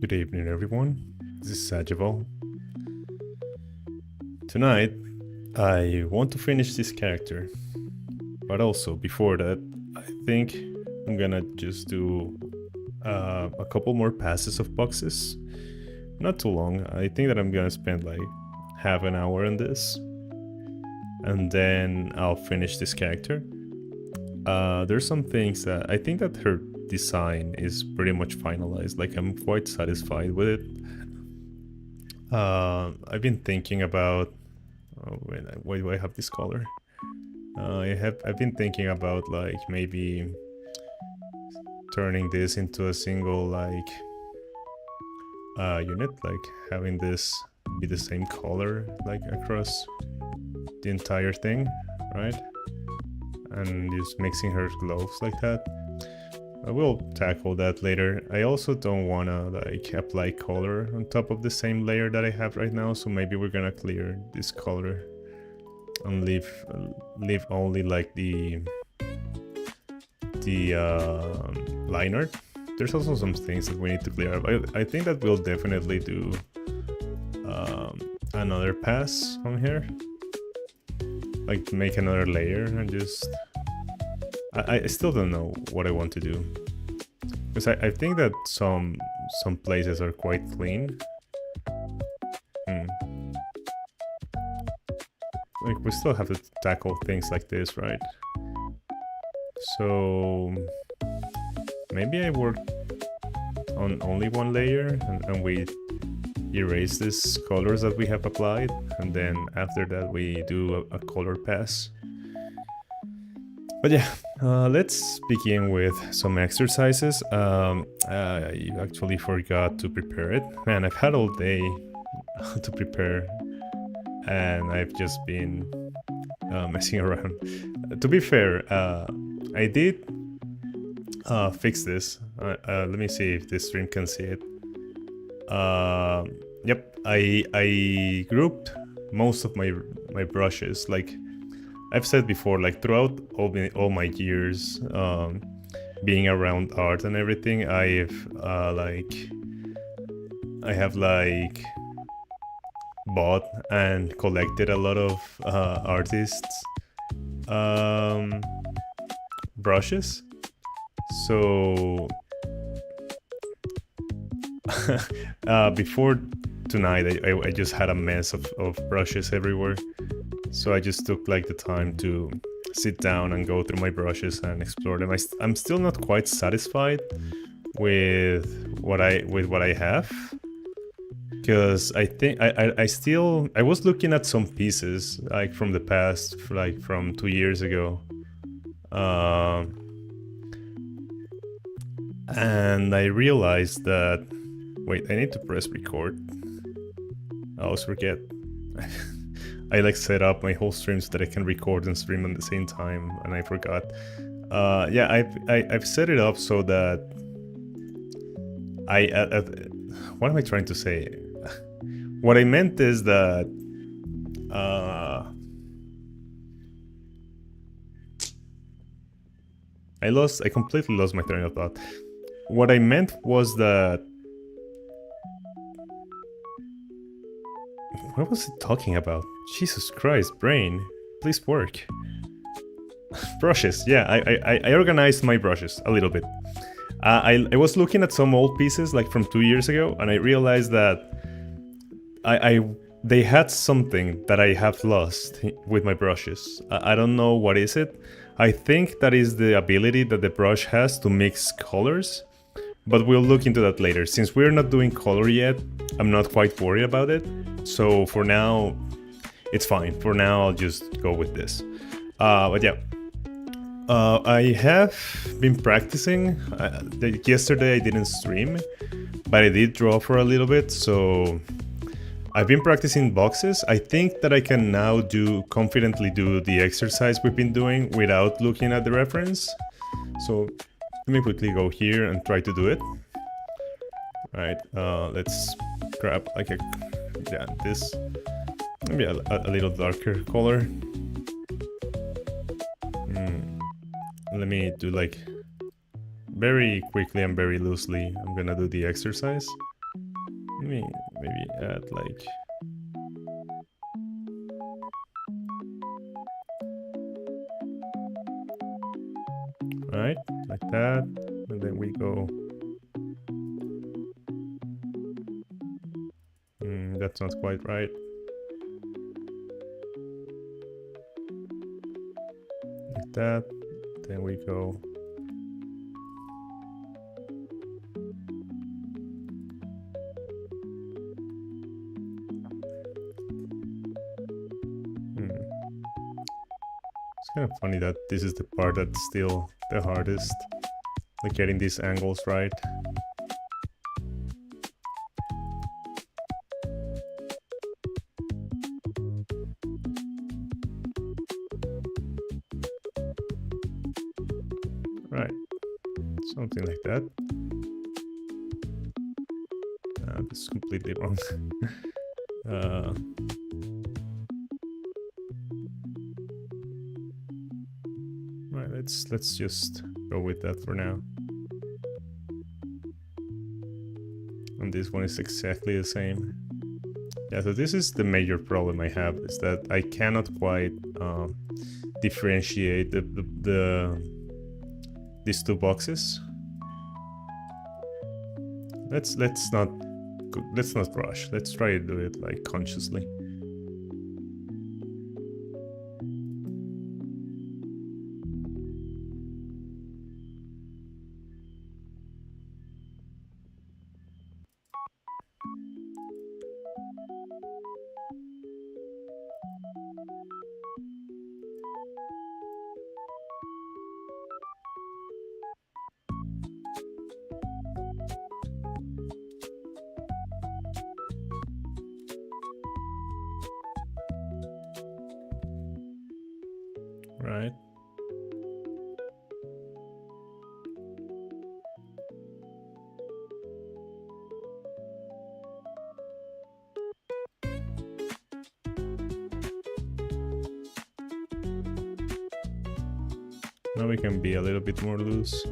Good evening, everyone. This is Sajaval. Tonight, I want to finish this character, but also before that, I think I'm gonna just do a couple more passes of boxes. Not too long. I think that I'm gonna spend like half an hour on this, and then I'll finish this character. There's some things that I think that her design is pretty much finalized. Like, I'm quite satisfied with it. I've been thinking about why do I have this color? I've been thinking about like maybe turning this into a single like unit, like having this be the same color like across the entire thing, right? And just mixing her gloves like that. I will tackle that later. I also don't wanna like apply color on top of the same layer that I have right now, so maybe we're gonna clear this color and leave only like the line art. There's also some things that we need to clear up. I think that we'll definitely do another pass on here, like make another layer and just I still don't know what I want to do, because I think that some places are quite clean. Like, we still have to tackle things like this, right? So maybe I work on only one layer and we erase these colors that we have applied, and then after that we do a color pass. But yeah, let's begin with some exercises. I actually forgot to prepare it. Man, I've had all day to prepare, and I've just been messing around. To be fair, I did fix this. Let me see if this stream can see it. Yep, I grouped most of my brushes. Like I've said before, like throughout all my years being around art and everything, I have bought and collected a lot of artists brushes. So before tonight, I just had a mess of brushes everywhere. So I just took like the time to sit down and go through my brushes and explore them. I'm still not quite satisfied with what I have, because I think I was looking at some pieces like from the past, like from 2 years ago, and I realized that, wait, I need to press record. I always forget. I like set up my whole stream so that I can record and stream at the same time, and I forgot. Yeah, I've set it up so that what am I trying to say? What I meant is that I completely lost my train of thought. What I meant was that, what was it talking about? Jesus Christ, brain, please work. Brushes, yeah, I organized my brushes a little bit. I was looking at some old pieces like from 2 years ago, and I realized that they had something that I have lost with my brushes. I don't know what is it. I think that is the ability that the brush has to mix colors, but we'll look into that later. Since we're not doing color yet, I'm not quite worried about it. So for now, it's fine. For now, I'll just go with this. But yeah. I have been practicing. Yesterday I didn't stream, but I did draw for a little bit, so I've been practicing boxes. I think that I can now confidently do the exercise we've been doing without looking at the reference. So let me quickly go here and try to do it. All right, let's grab like this, maybe a little darker color. Let me do like very quickly and very loosely. I'm gonna do the exercise. Let me maybe add like, right, like that, and then we go. That's not quite right. Like that. Then we go. It's kind of funny that this is the part that's still the hardest, like getting these angles right. Right, something like that. This is completely wrong. Right, let's just go with that for now. And this one is exactly the same. Yeah, so this is the major problem I have, is that I cannot quite differentiate these two boxes. Let's not rush. Let's try to do it like consciously. Right. Now we can be a little bit more loose.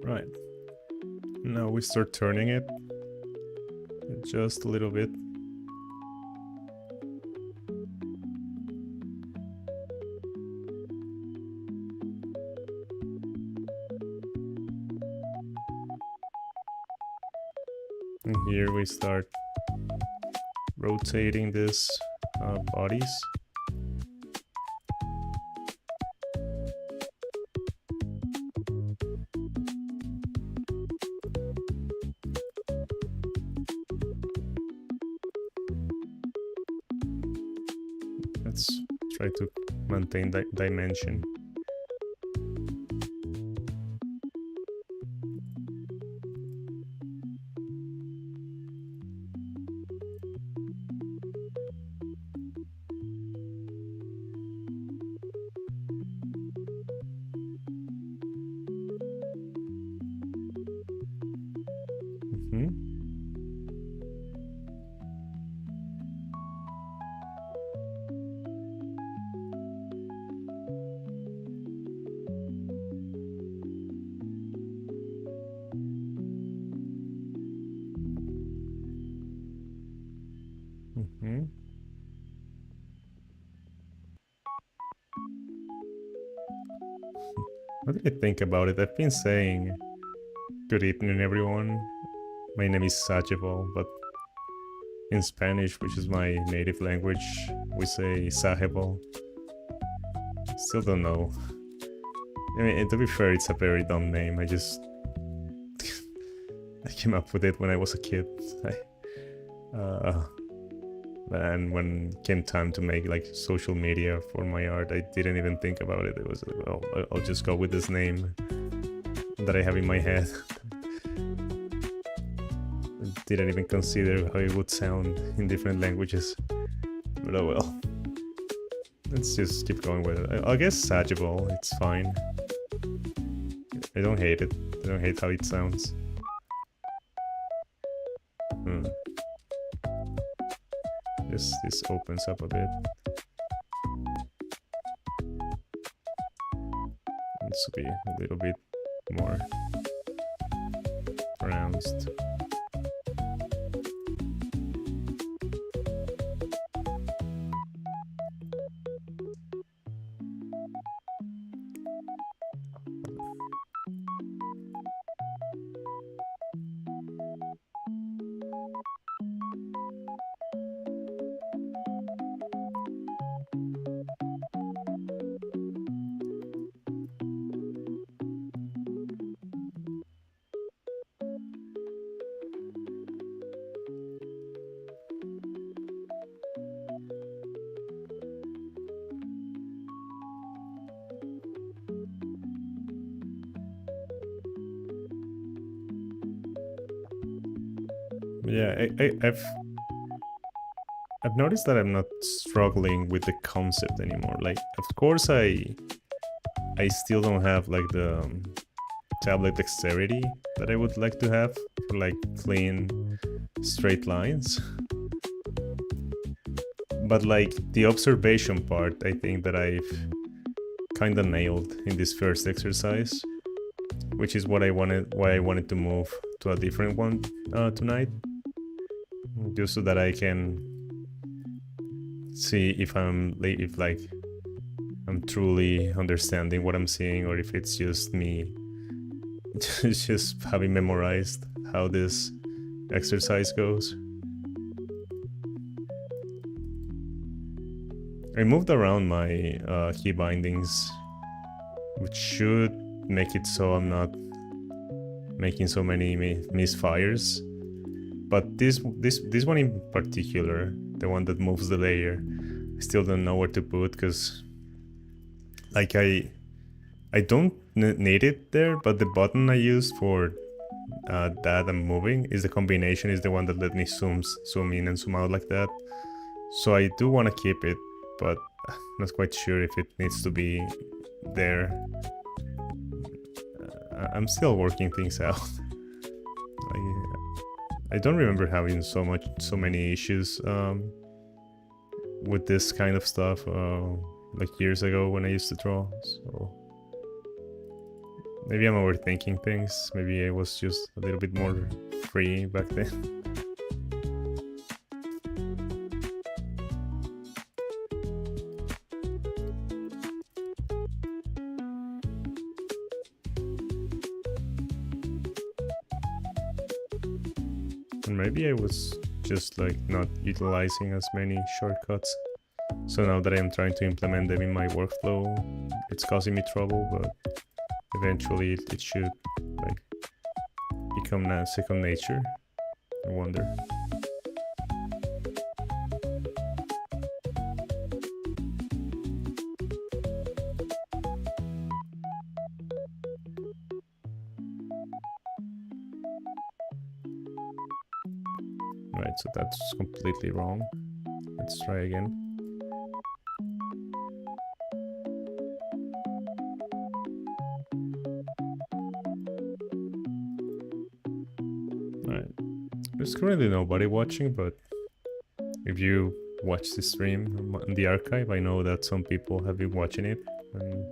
Right. Now we start turning it just a little bit. And here we start rotating this bodies. Let's try to maintain that dimension. What do you think about it? I've been saying good evening, everyone. My name is Sajibal, but in Spanish, which is my native language, we say Sajibal. Still don't know. I mean, to be fair, it's a very dumb name. I just I came up with it when I was a kid. And when came time to make like social media for my art, I didn't even think about it. It was, well, I'll just go with this name that I have in my head. Didn't even consider how it would sound in different languages. But oh well. Let's just keep going with it. I guess Sagittal, it's fine. I don't hate it. I don't hate how it sounds. This opens up a bit. This will be a little bit more pronounced. Yeah, I've noticed that I'm not struggling with the concept anymore. Like, of course, I still don't have like the tablet dexterity that I would like to have for like clean, straight lines. But like the observation part, I think that I've kind of nailed in this first exercise, which is what I wanted. Why I wanted to move to a different one tonight. Just so that I can see if I'm truly understanding what I'm seeing, or if it's just me just having memorized how this exercise goes. I moved around my key bindings, which should make it so I'm not making so many misfires. But this one in particular, the one that moves the layer, I still don't know where to put, because like I don't need it there, but the button I use for that and moving is the one that let me zoom in and zoom out like that. So I do want to keep it, but I'm not quite sure if it needs to be there. I'm still working things out. I don't remember having so many issues with this kind of stuff like years ago when I used to draw. So Maybe I'm overthinking things. Maybe I was just a little bit more free back then. And maybe I was just like not utilizing as many shortcuts. So now that I'm trying to implement them in my workflow, it's causing me trouble, but eventually it should like become second nature. I wonder. Right, so that's completely wrong. Let's try again. Alright, there's currently nobody watching, but if you watch the stream in the archive, I know that some people have been watching it and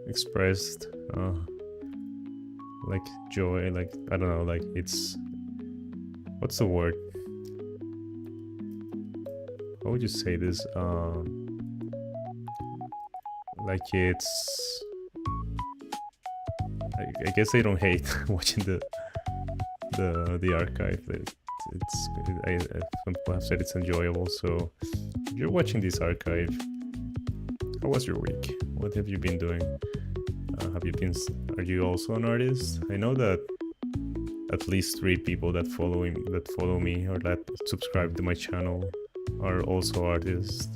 expressed like joy, like, I don't know, like it's, what's the word? How would you say this? Like it's, I guess they don't hate watching the archive. Some people have said it's enjoyable. So if you're watching this archive, how was your week? What have you been doing? Are you also an artist? I know that at least 3 people that follow me or that subscribe to my channel are also artists,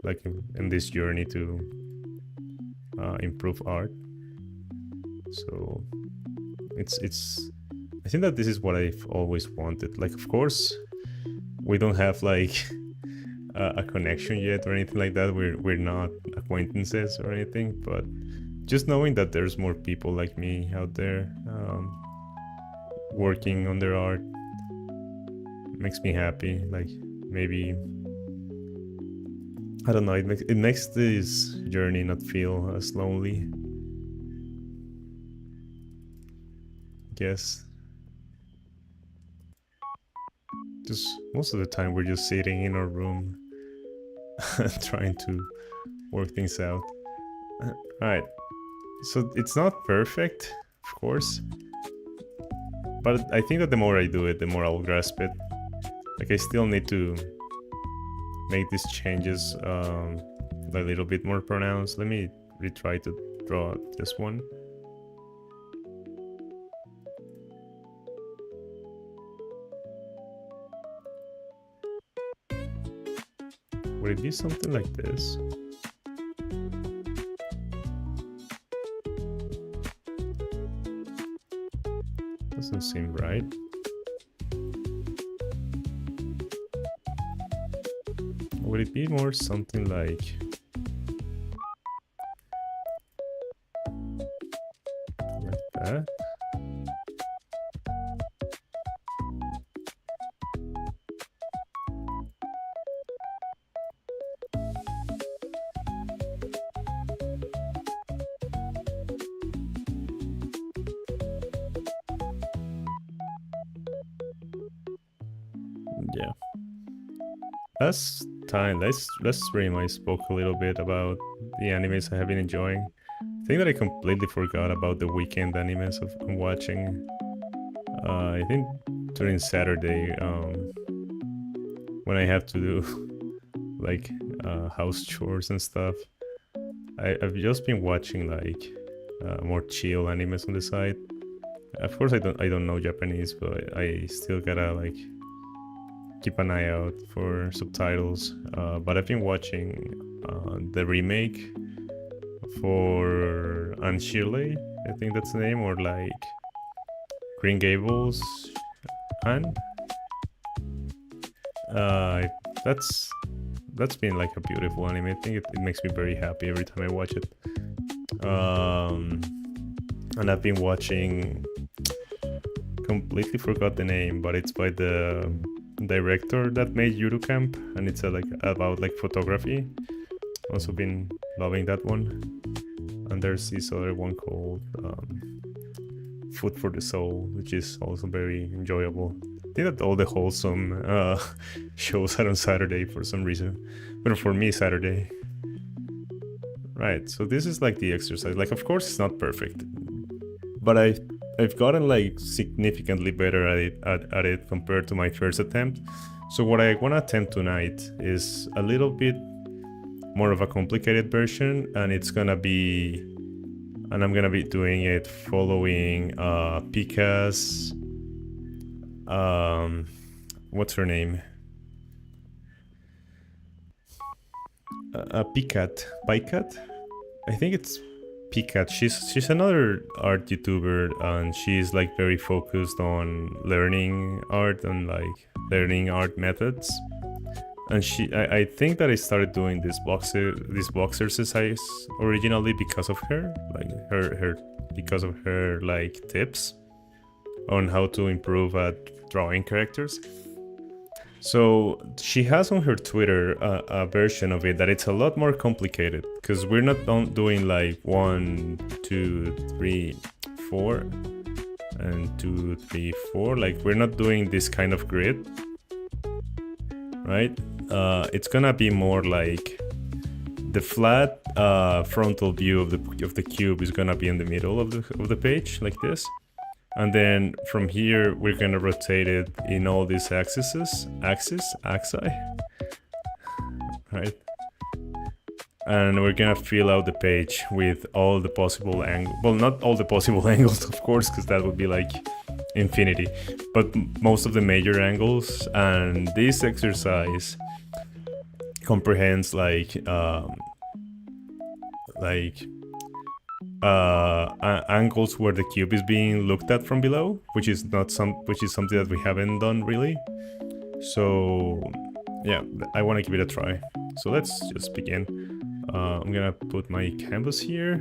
like in this journey to improve art. So it's I think that this is what I've always wanted. Like, of course, we don't have like a connection yet or anything like that. We're not acquaintances or anything, but just knowing that there's more people like me out there working on their art makes me happy. Like, maybe, I don't know, it makes this journey not feel as lonely, I guess. Just most of the time we're just sitting in our room trying to work things out. Alright, so it's not perfect, of course, but I think that the more I do it, the more I'll grasp it. Like, I still need to make these changes a little bit more pronounced. Let me retry to draw this one. Would it be something like this? Doesn't seem right. Would it be more something like that? Yeah. Last stream I spoke a little bit about the animes I have been enjoying. I think that I completely forgot about the weekend animes I'm watching. I think during Saturday, when I have to do like house chores and stuff, I've just been watching like more chill animes on the side. Of course, I don't know Japanese, but I still gotta like keep an eye out for subtitles. But I've been watching the remake for Anne Shirley, I think that's the name, or like Green Gables Anne. That's been like a beautiful anime. I think it makes me very happy every time I watch it. And I've been watching, completely forgot the name, but it's by the director that made Yuru Camp, and it's about like photography. Also been loving that one. And there's this other one called food for the soul, which is also very enjoyable. I think that all the wholesome shows are on Saturday for some reason, but for me, Saturday. Right, so this is like the exercise. Like, of course, it's not perfect, but I've gotten like significantly better at it compared to my first attempt. So what I want to attempt tonight is a little bit more of a complicated version, and I'm gonna be doing it following Pika's what's her name? Picat. I think it's Picat. She's another art YouTuber, and she's like very focused on learning art and like learning art methods. And I think that I started doing this box exercise originally because of her, like because of her like tips on how to improve at drawing characters. So she has on her Twitter a version of it that it's a lot more complicated, because we're not doing like 1, 2, 3, 4 and 2, 3, 4. Like, we're not doing this kind of grid, right? It's gonna be more like the flat frontal view of the cube is gonna be in the middle of the page, like this. And then from here, we're gonna rotate it in all these axes, right? And we're gonna fill out the page with all the possible angles. Well, not all the possible angles, of course, because that would be like infinity, but most of the major angles. And this exercise comprehends angles where the cube is being looked at from below, which is something that we haven't done really. So yeah, I want to give it a try. So let's just begin. I'm gonna put my canvas here,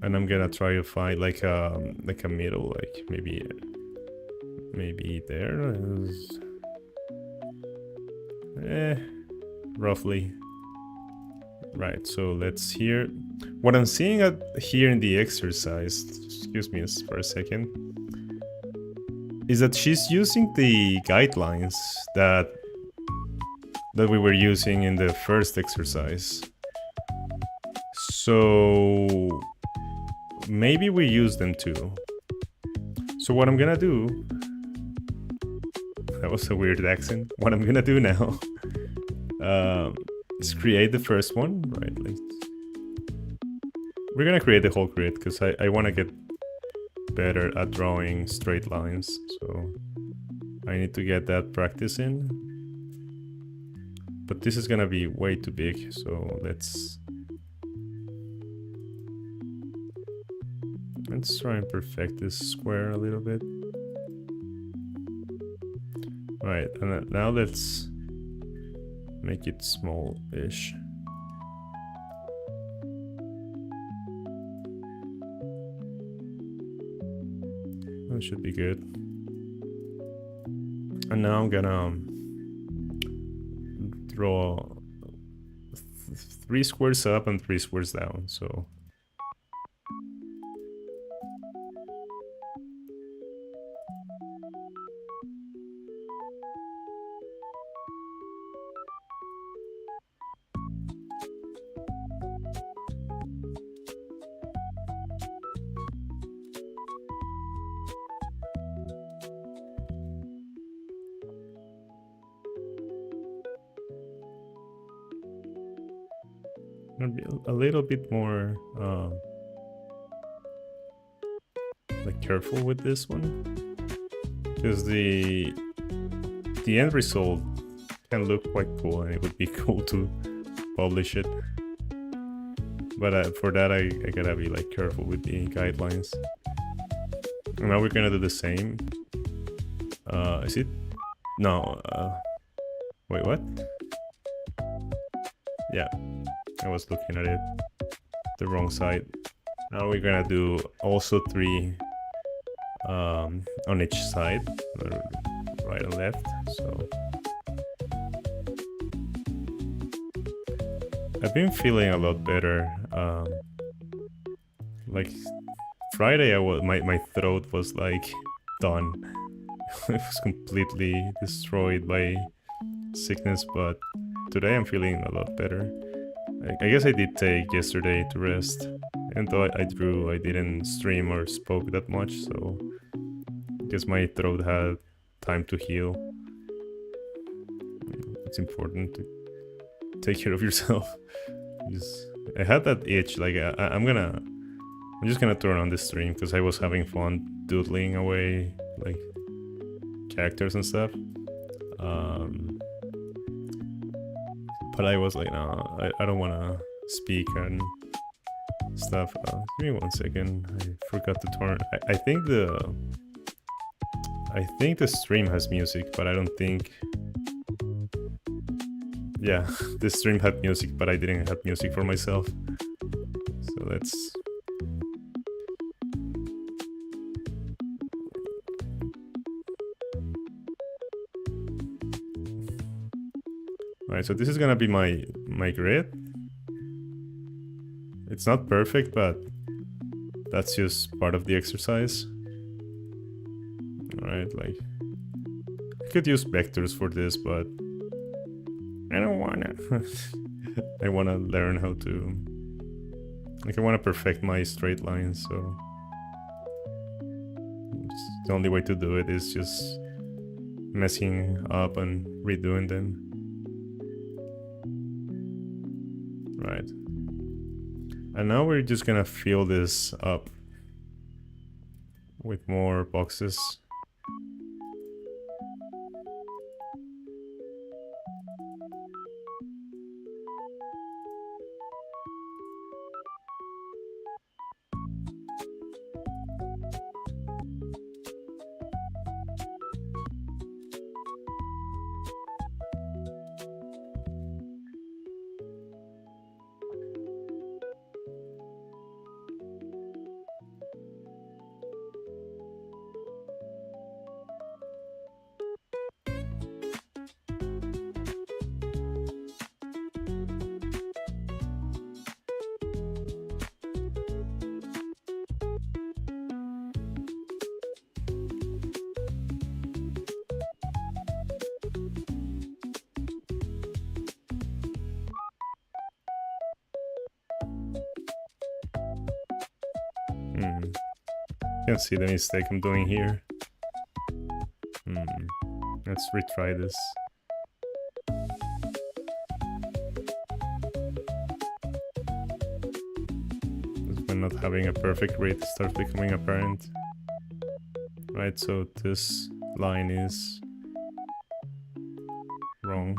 and I'm gonna try to find like a middle, like maybe there. Roughly. Right, so let's hear what I'm seeing here in the exercise. Excuse me for a second. Is that she's using the guidelines that we were using in the first exercise. So maybe we use them too. So what I'm gonna do, that was a weird accent. What I'm gonna do now, is create the first one, right? Like, we're gonna create the whole grid because I want to get better at drawing straight lines. So I need to get that practice in. But this is gonna be way too big, so let's try and perfect this square a little bit. Right, and now let's make it small-ish. That should be good. And now I'm gonna draw 3 squares up and 3 squares down, so be a little bit more like careful with this one, because the end result can look quite cool, and it would be cool to publish it. But for that, I gotta be like careful with the guidelines. And now we're gonna do the same. Is it? No. Wait, what? Yeah. I was looking at it the wrong side. Now we're gonna do also 3 on each side, right and left. So I've been feeling a lot better, like Friday my throat was like done. It was completely destroyed by sickness, but today I'm feeling a lot better. I guess I did take yesterday to rest. Even though I drew, I didn't stream or spoke that much, so I guess my throat had time to heal. It's important to take care of yourself. I had that itch, like I'm just gonna turn on this stream because I was having fun doodling away like characters and stuff. But I was like, no, I don't wanna speak and stuff. Give me 1 second. I forgot to turn. I think the stream has music, but I don't think. Yeah, the stream had music, but I didn't have music for myself. So let's. Alright, so this is gonna be my grid. It's not perfect, but that's just part of the exercise. Alright, like I could use vectors for this, but I don't wanna. I wanna learn how to. Like, I wanna perfect my straight lines, so the only way to do it is just messing up and redoing them. Right. And now we're just gonna fill this up with more boxes. Can't see the mistake I'm doing here. Let's retry this. When not having a perfect rate starts becoming apparent. Right, so this line is wrong.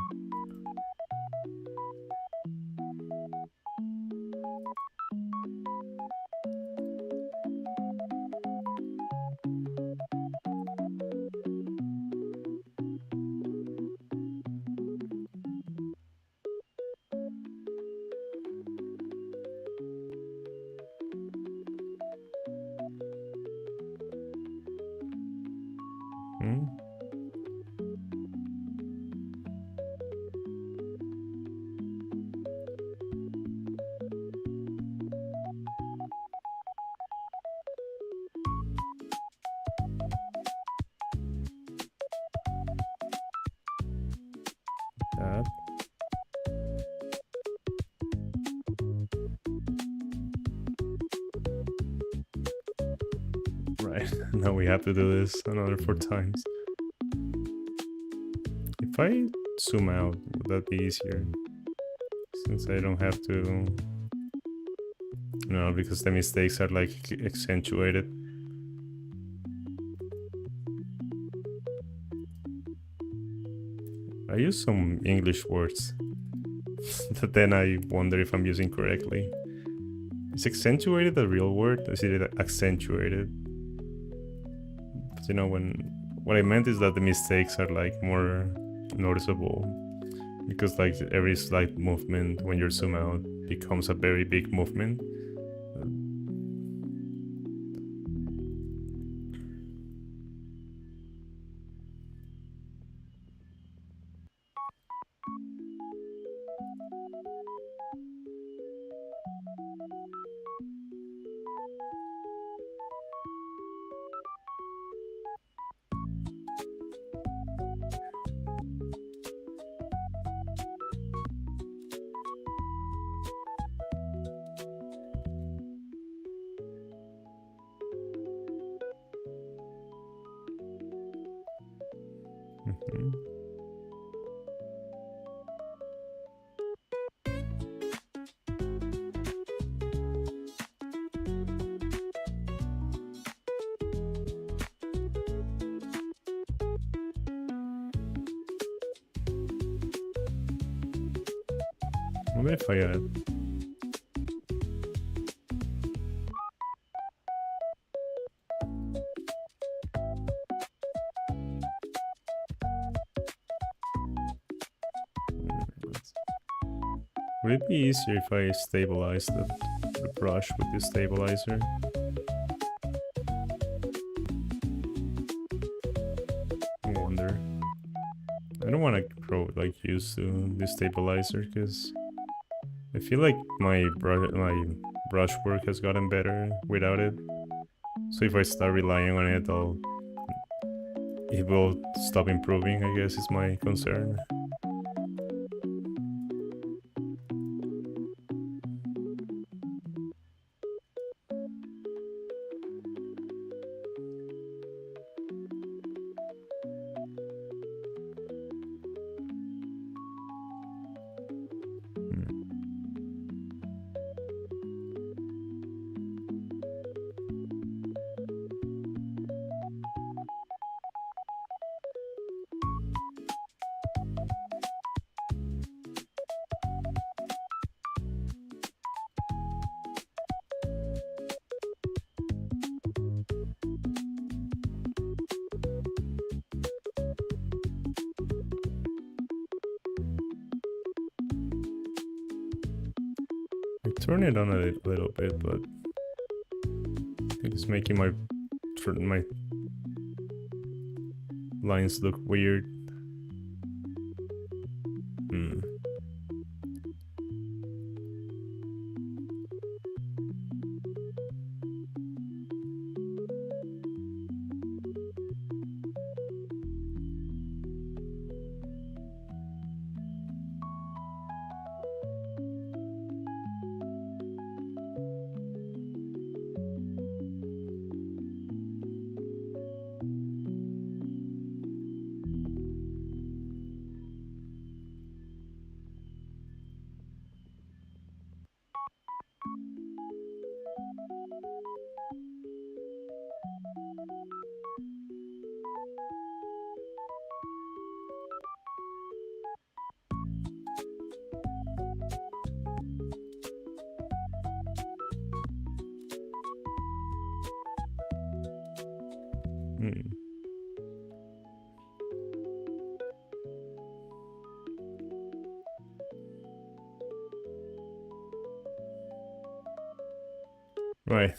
Right, now we have to do this another 4 times. If I zoom out, would that be easier? Since I don't have to... No, because the mistakes are like accentuated. I use some English words that then I wonder if I'm using correctly. Is accentuated a real word? Is it accentuated? But you know, what I meant is that the mistakes are like more noticeable, because like every slight movement when you zoom out becomes a very big movement. Mhm. What if I add? Would it be easier if I stabilize the brush with the stabilizer? I wonder. I don't want to grow like used to the stabilizer because I feel like my brush work has gotten better without it. So if I start relying on it, it will stop improving, I guess is my concern. Turn it on a little bit, but I think it's making my lines look weird. Right.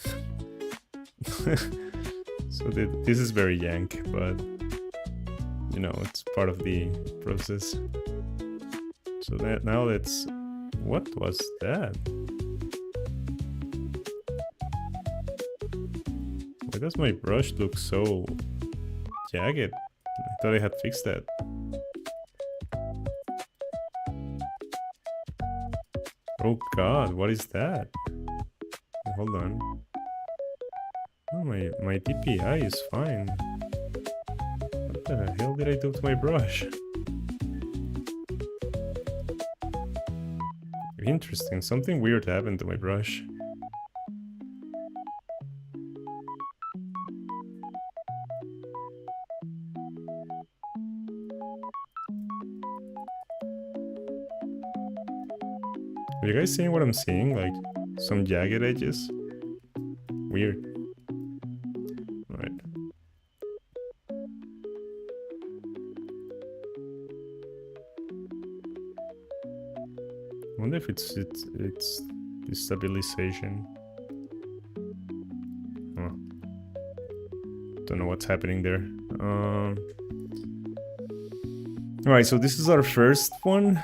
So this is very yank, but you know, it's part of the process. So now let's... What was that? Why does my brush look so jagged? I thought I had fixed that. Oh god, what is that? Hold on. Oh, my DPI is fine. What the hell did I do to my brush? Interesting, something weird happened to my brush. Are you guys seeing what I'm seeing? Like, some jagged edges? Weird. Right. I wonder if it's destabilization. Oh. Don't know what's happening there. Alright, so this is our first one.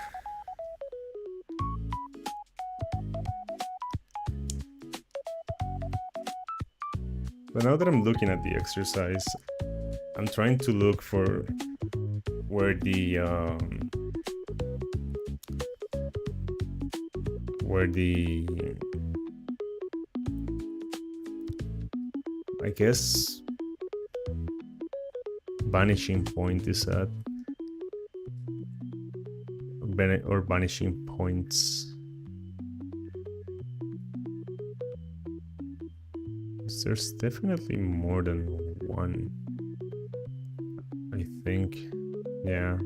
But now that I'm looking at the exercise, I'm trying to look for where the I guess vanishing point is at. or vanishing points. There's definitely more than one, I think. Yeah.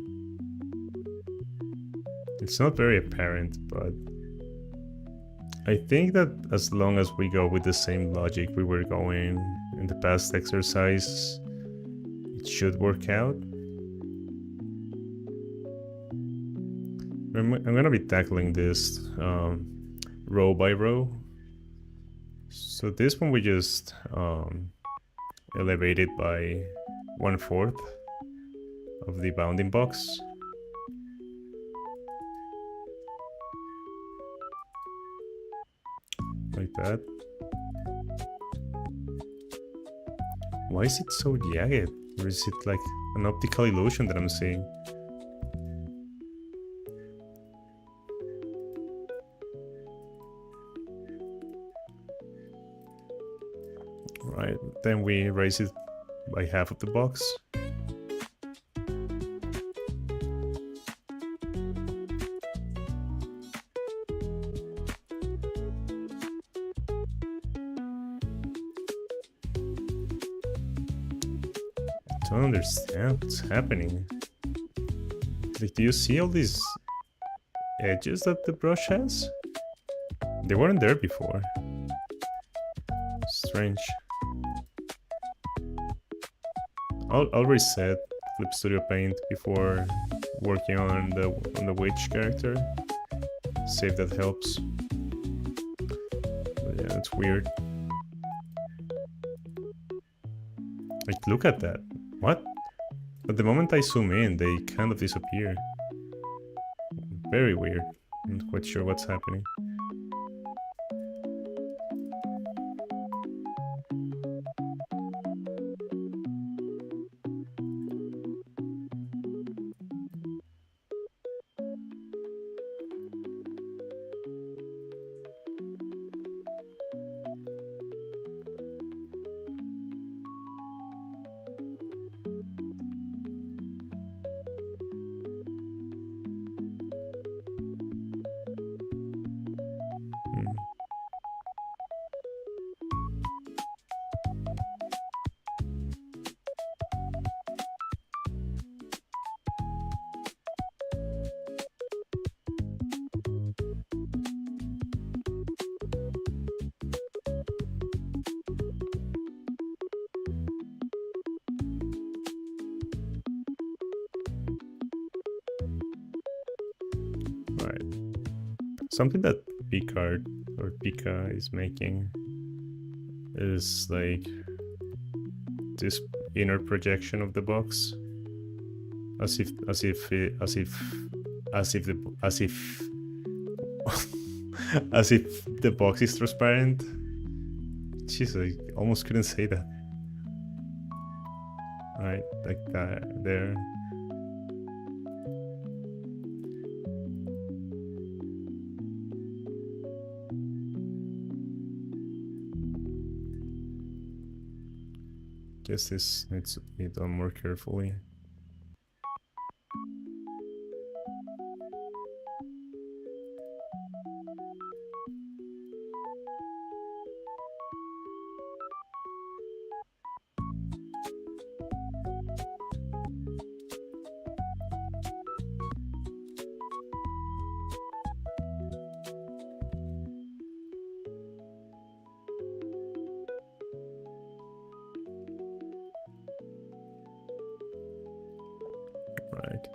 It's not very apparent, but I think that as long as we go with the same logic we were going in the past exercise, it should work out. I'm gonna be tackling this row by row. So this one we just elevate it by 1/4 of the bounding box. Like that. Why is it so jagged? Or is it like an optical illusion that I'm seeing? Right, then we raise it by half of the box. I don't understand what's happening. Like, do you see all these edges that the brush has? They weren't there before. Strange. I'll reset Flip Studio Paint before working on the witch character. See if that helps. But yeah, it's weird. Like, look at that. What? But the moment I zoom in, they kind of disappear. Very weird. I'm not quite sure what's happening. Right. Something that Picard or Pika is making is like this inner projection of the box, as if as if the box is transparent. Jeez, I almost couldn't say that. Right, like that there. Guess this needs to be done more carefully. Right.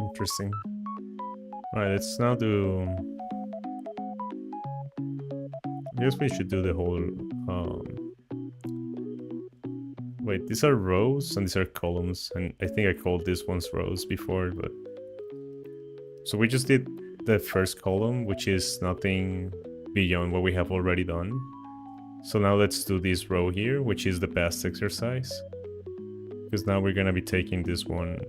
Interesting. Alright, let's now do... I guess we should do the whole... Wait, these are rows and these are columns, and I think I called these ones rows before, but... So we just did the first column, which is nothing beyond what we have already done. So now let's do this row here, which is the past exercise. Because now we're gonna be taking this one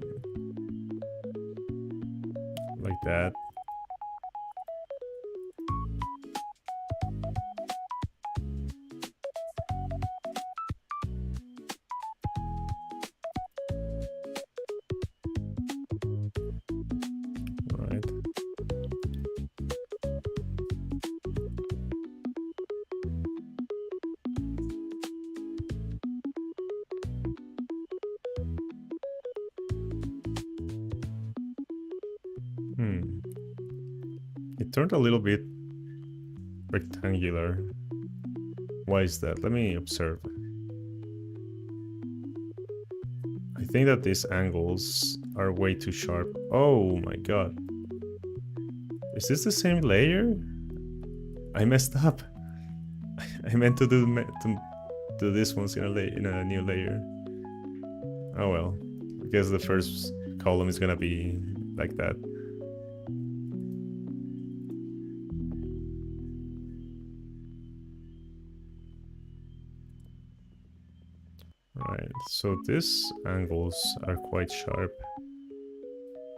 like that. Right. It turned a little bit rectangular. Why is that? Let me observe. I think that these angles are way too sharp. Oh my god. Is this the same layer? I messed up. I meant to do this one's in a new layer. Oh well. I guess the first column is gonna be like that. Right, so these angles are quite sharp,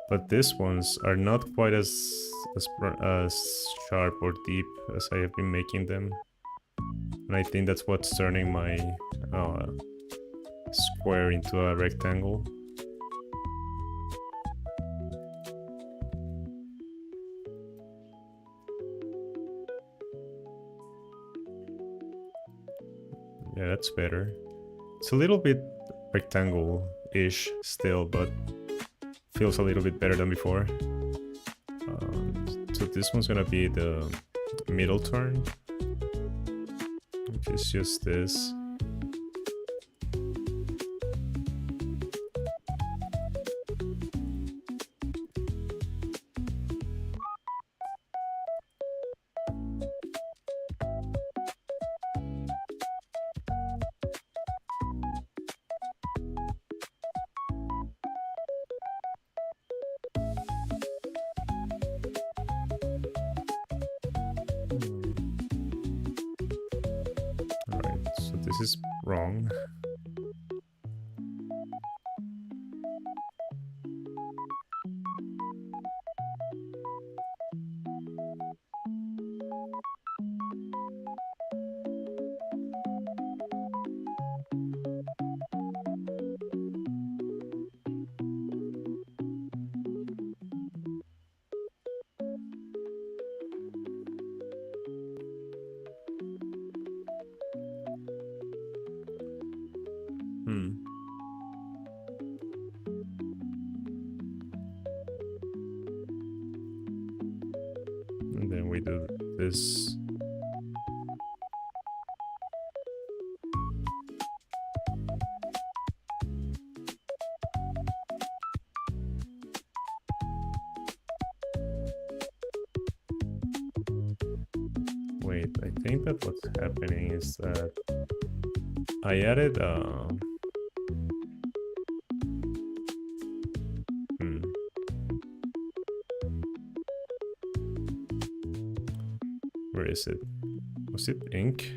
but these ones are not quite as sharp or deep as I have been making them, and I think that's what's turning my square into a rectangle. Yeah, that's better. It's a little bit rectangle-ish still, but feels a little bit better than before. So this one's gonna be the middle turn, which is just this. This is wrong. And then we do this. Wait, I think that what's happening is that I added where is it? Was it ink?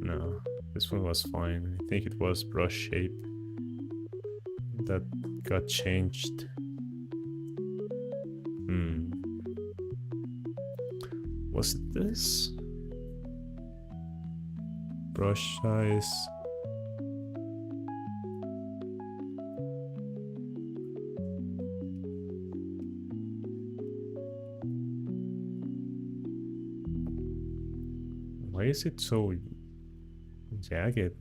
No, this one was fine. I think it was brush shape that got changed. Was it this? Brush size. Why is it so jagged?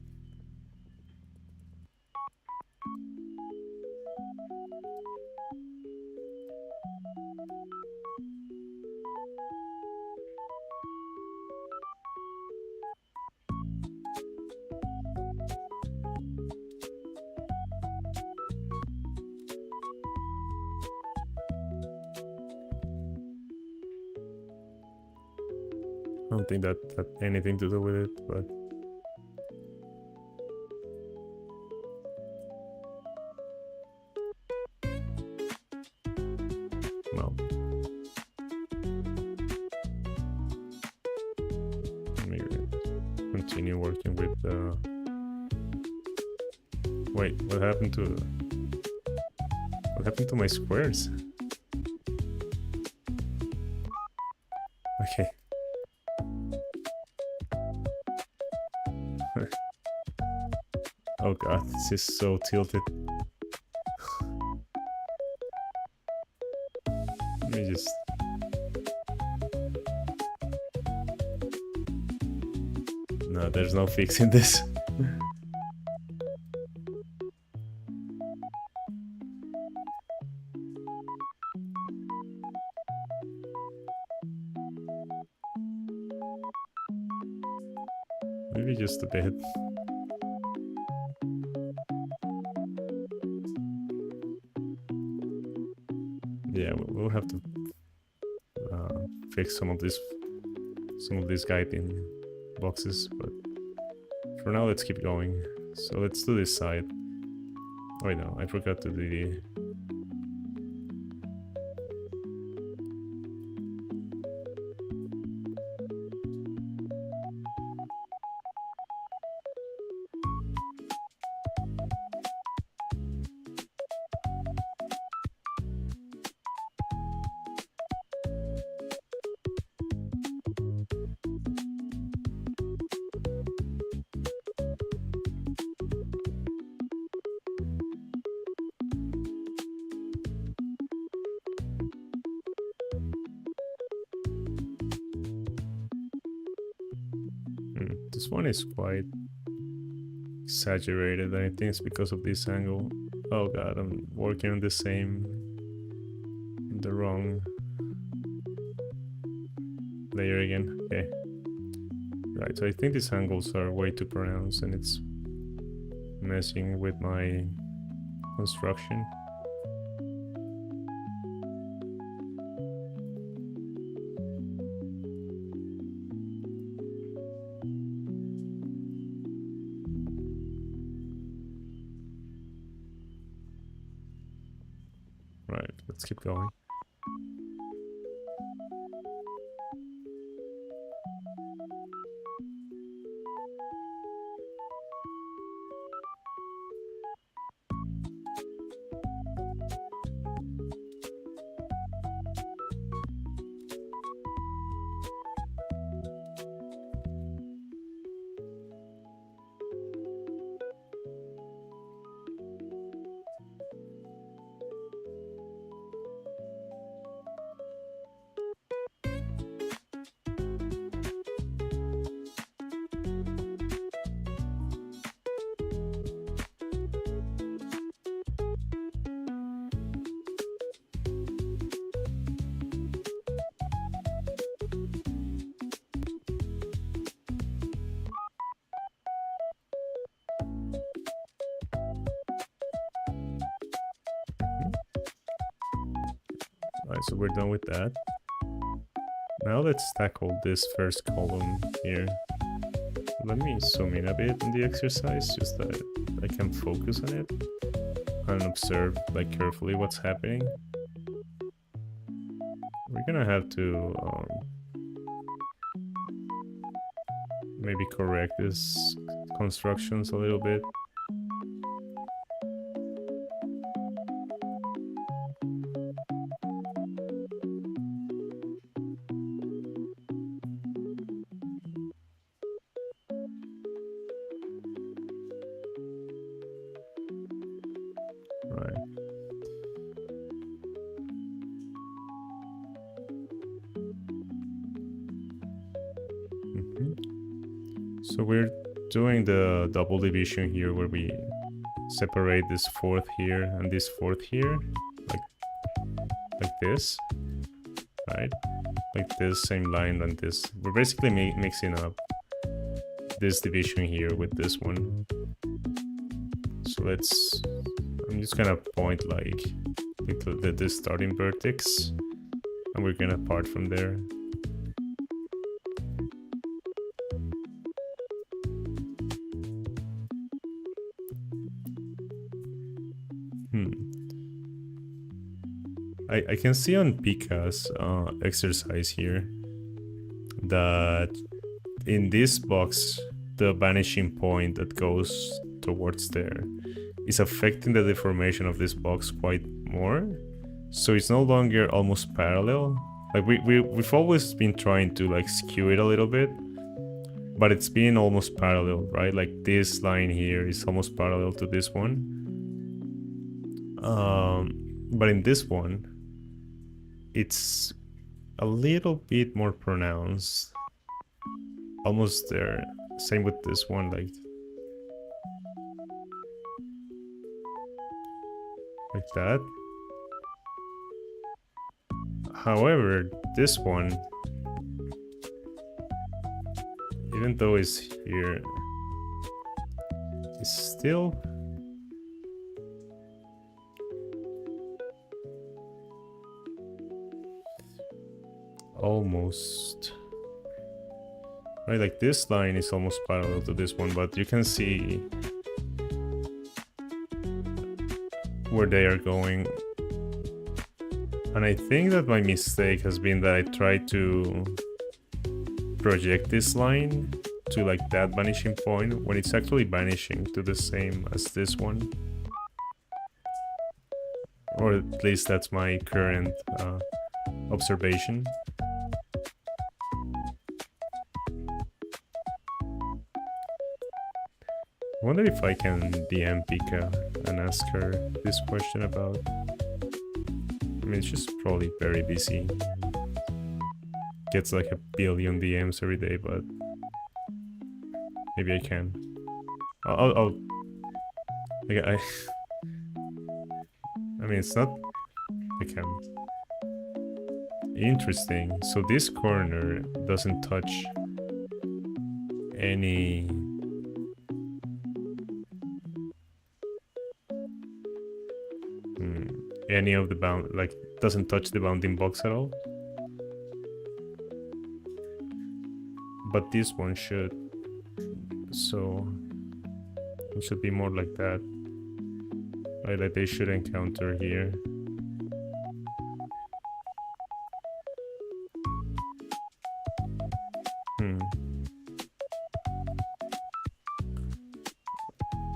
don't think that had anything to do with it, but well, let me continue working with the. Wait, what happened to my squares? Okay. Oh god, this is so tilted. Let me just... No, there's no fixing this. Maybe just a bit. Yeah, we'll have to fix some of these guiding boxes, but for now let's keep going. So let's do this side. Oh wait, no, I forgot to do the... This one is quite exaggerated, and I think it's because of this angle. Oh god, I'm working on the wrong layer again. Okay. Right, so I think these angles are way too pronounced and it's messing with my construction. Right, let's keep going. Alright, so we're done with that. Now let's tackle this first column here. Let me zoom in a bit in the exercise, just that I can focus on it and observe like carefully what's happening. We're gonna have to maybe correct this constructions a little bit. Right. So we're doing the double division here where we separate this fourth here and this fourth here, like this, right? Like this, same line and this. We're basically mixing up this division here with this one. So I'm just gonna point like the starting vertex, and we're gonna part from there. I can see on Pika's exercise here that in this box, the vanishing point that goes towards there is affecting the deformation of this box quite more. So it's no longer almost parallel. Like we've always been trying to like skew it a little bit, but it's been almost parallel, right? Like this line here is almost parallel to this one. But in this one, it's a little bit more pronounced. Almost there. Same with this one, like that. However, this one, even though it's here, it's still almost right. Like this line is almost parallel to this one, but you can see where they are going. And I think that my mistake has been that I tried to project this line to like that vanishing point when it's actually vanishing to the same as this one. Or at least that's my current observation. I wonder if I can DM Pika and ask her this question about... I mean, she's probably very busy. Gets like a billion DMs every day, but maybe I can. I'll like I mean, it's not... I can. Interesting. So this corner doesn't touch any... any of the bound, like doesn't touch the bounding box at all. But this one should. So it should be more like that. Right, like they should encounter here.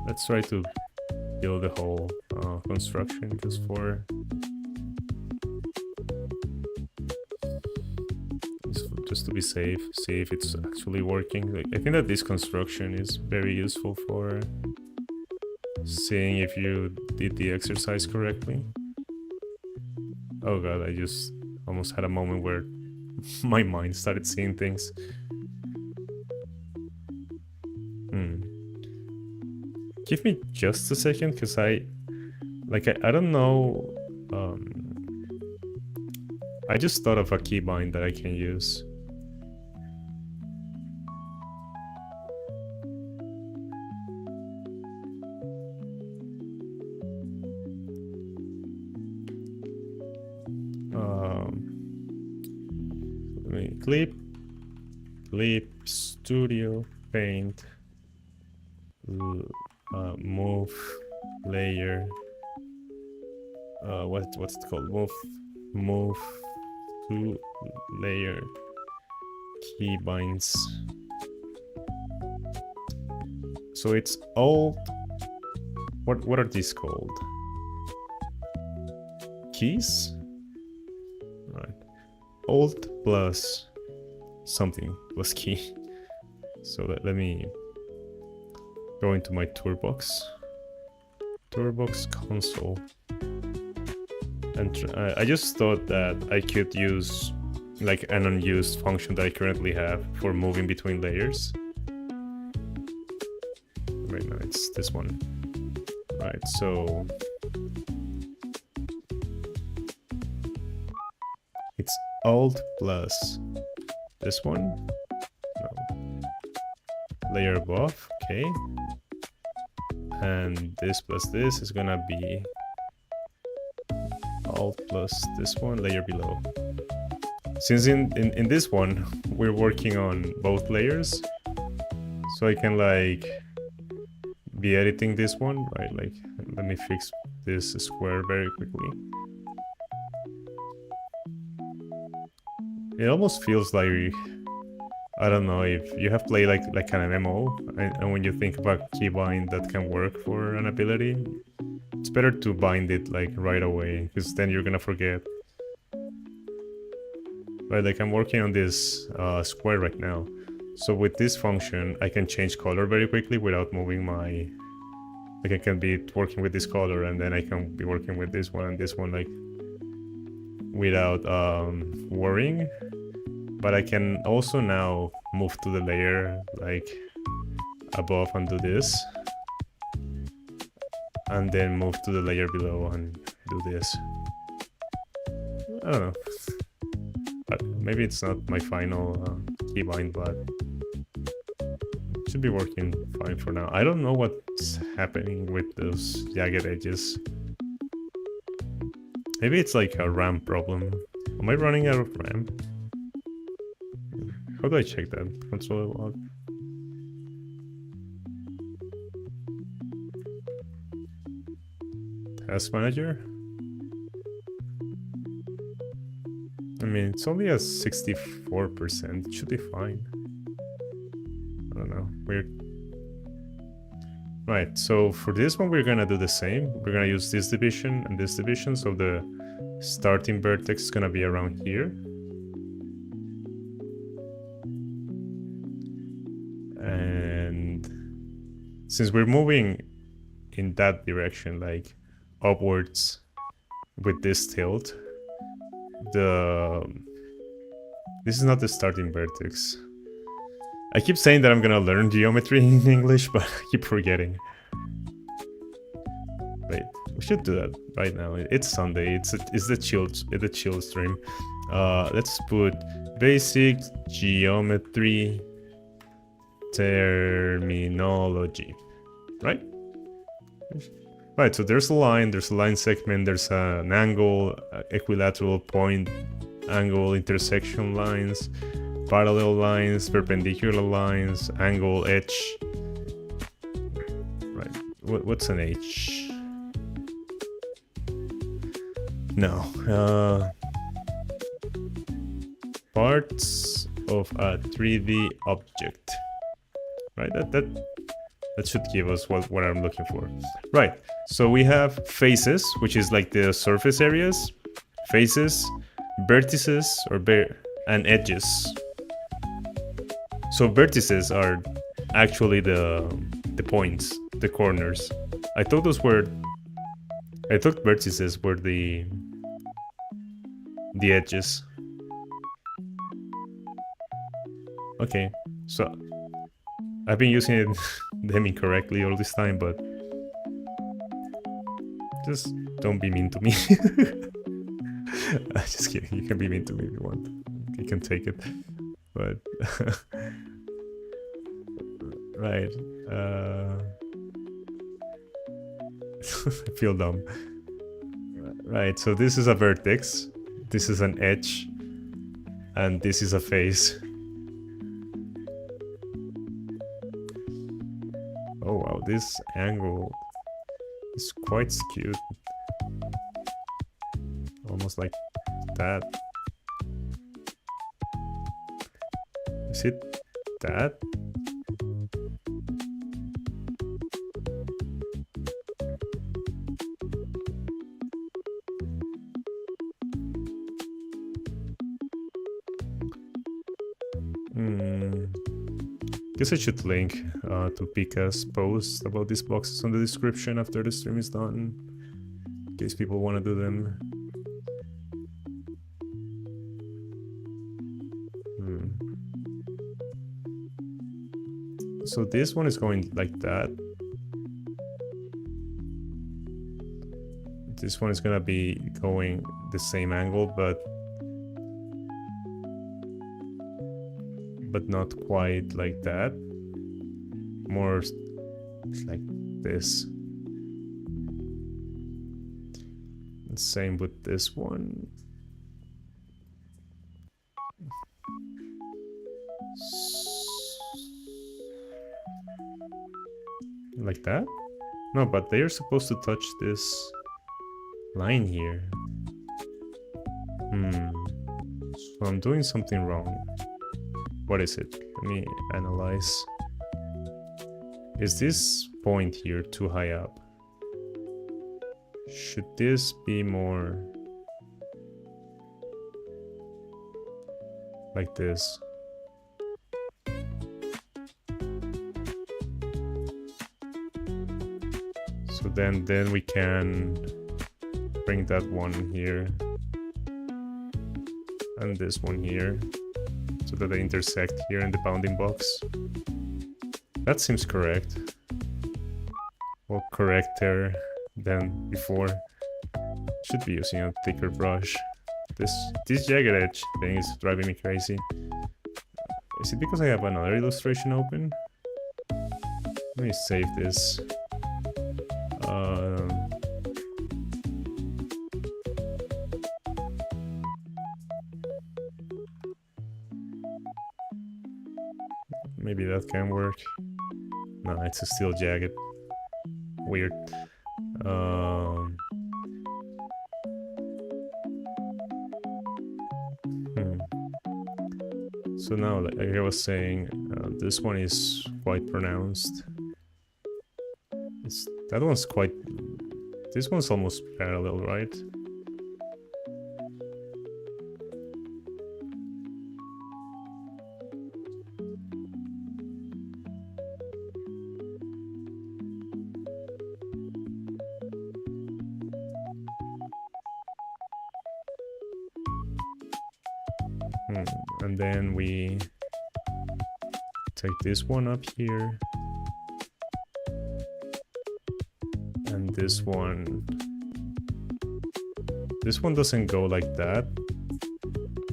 Let's try to build the whole construction just to be safe, see if it's actually working. Like, I think that this construction is very useful for seeing if you did the exercise correctly. Oh god, I just almost had a moment where my mind started seeing things. Give me just a second, because I don't know. I just thought of a keybind that I can use. Let me clip studio paint. Move layer. What's it called? Move to layer keybinds. So it's alt. What are these called? Keys? Right. Alt plus something plus key. So let me go into my Tourbox console, and I just thought that I could use like an unused function that I currently have for moving between layers. Right now it's this one. Right, so it's alt plus this one. No. Layer above, okay. And this plus this is gonna be alt plus this one, layer below. Since in this one we're working on both layers, so I can like be editing this one, right? Like, let me fix this square very quickly. It almost feels like, I don't know, if you have played like an MMO, and when you think about keybind that can work for an ability, it's better to bind it like right away, because then you're gonna forget. Right, like I'm working on this square right now. So with this function, I can change color very quickly without moving my... Like I can be working with this color and then I can be working with this one and this one, like without worrying. But I can also now move to the layer like above and do this. And then move to the layer below and do this. I don't know. Maybe it's not my final keybind, but it should be working fine for now. I don't know what's happening with those jagged edges. Maybe it's like a RAM problem. Am I running out of RAM? How do I check that? Console log. Task manager? I mean, it's only at 64%. It should be fine. I don't know. Weird. Right, so for this one, we're gonna do the same. We're gonna use this division and this division, so the starting vertex is gonna be around here. And since we're moving in that direction, like upwards with this tilt, this is not the starting vertex. I keep saying that I'm gonna learn geometry in English, but I keep forgetting. Wait, we should do that right now. It's Sunday. It's the chill stream. Let's put basic geometry terminology. Right? Right, so there's a line segment, there's an angle, equilateral point, angle, intersection lines, parallel lines, perpendicular lines, angle, edge. Right, what's an H? No. Parts of a 3D object. Right, that should give us what I'm looking for. Right, so we have faces, which is like the surface areas, faces, vertices, and edges. So vertices are actually the points, the corners. I thought vertices were the edges. Okay, so I've been using them incorrectly all this time, but just don't be mean to me. Just kidding, you can be mean to me if you want. You can take it. But right. I feel dumb. Right, so this is a vertex, this is an edge, and this is a face. Oh wow, this angle is quite skewed. Almost like that. Is it that? Guess I should link to Pika's post about these boxes on the description after the stream is done, in case people want to do them. So this one is going like that. This one is gonna be going the same angle, but not quite like that. More like this. And same with this one. Like that? No, but they are supposed to touch this line here. So I'm doing something wrong. What is it? Let me analyze. Is this point here too high up? Should this be more like this? So then we can bring that one here and this one here so that they intersect here in the bounding box. That seems correct. Well, correcter than before. Should be using a thicker brush. This jagged edge thing is driving me crazy. Is it because I have another illustration open? Let me save this. Maybe that can work. No, it's still jagged. Weird. So now, like I was saying, this one is quite pronounced. That one's quite... This one's almost parallel, right? And then we take this one up here. And this one doesn't go like that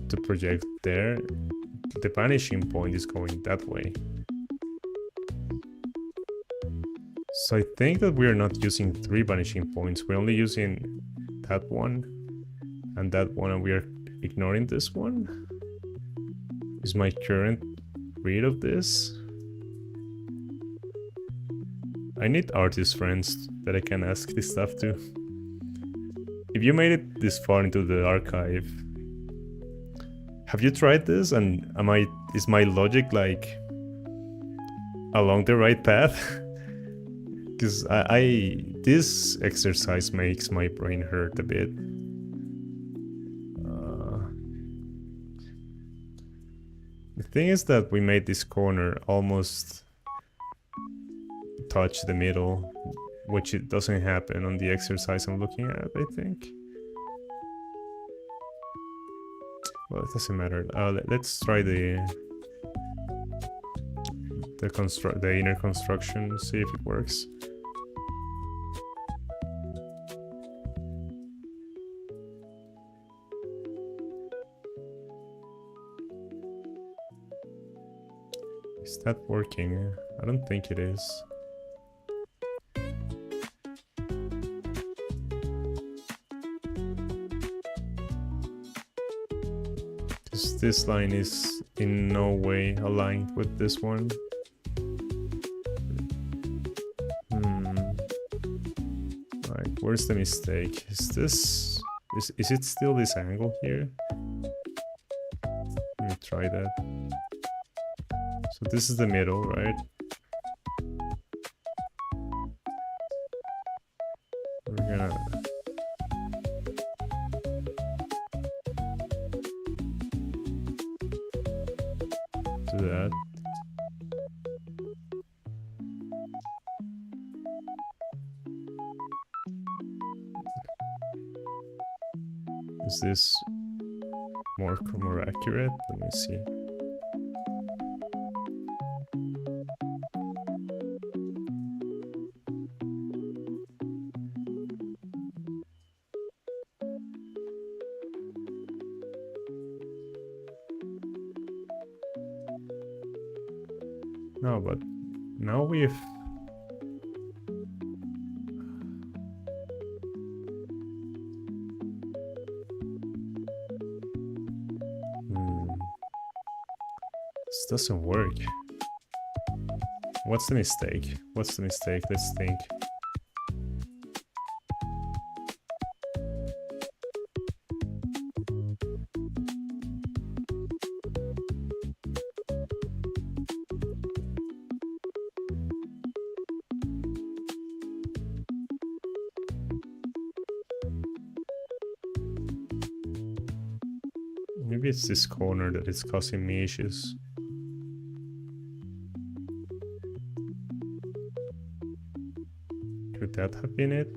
to project there. The vanishing point is going that way. So I think that we're not using 3 vanishing points. We're only using that one and that one, and we are ignoring this one. Is my current read of this? I need artist friends that I can ask this stuff to. If you made it this far into the archive, have you tried this? And is my logic like along the right path? Because this exercise makes my brain hurt a bit. The thing is that we made this corner almost touch the middle, which it doesn't happen on the exercise I'm looking at, I think. Well, it doesn't matter. Let's try the inner construction, see if it works. Is that working? I don't think it is. Because this line is in no way aligned with this one. Like, where's the mistake? Is it still this angle here? Let me try that. So this is the middle, right? We're gonna do that. Is this more accurate? Let me see. No, but now we've... This doesn't work. What's the mistake? What's the mistake? Let's think. Maybe it's this corner that is causing me issues. Could that have been it?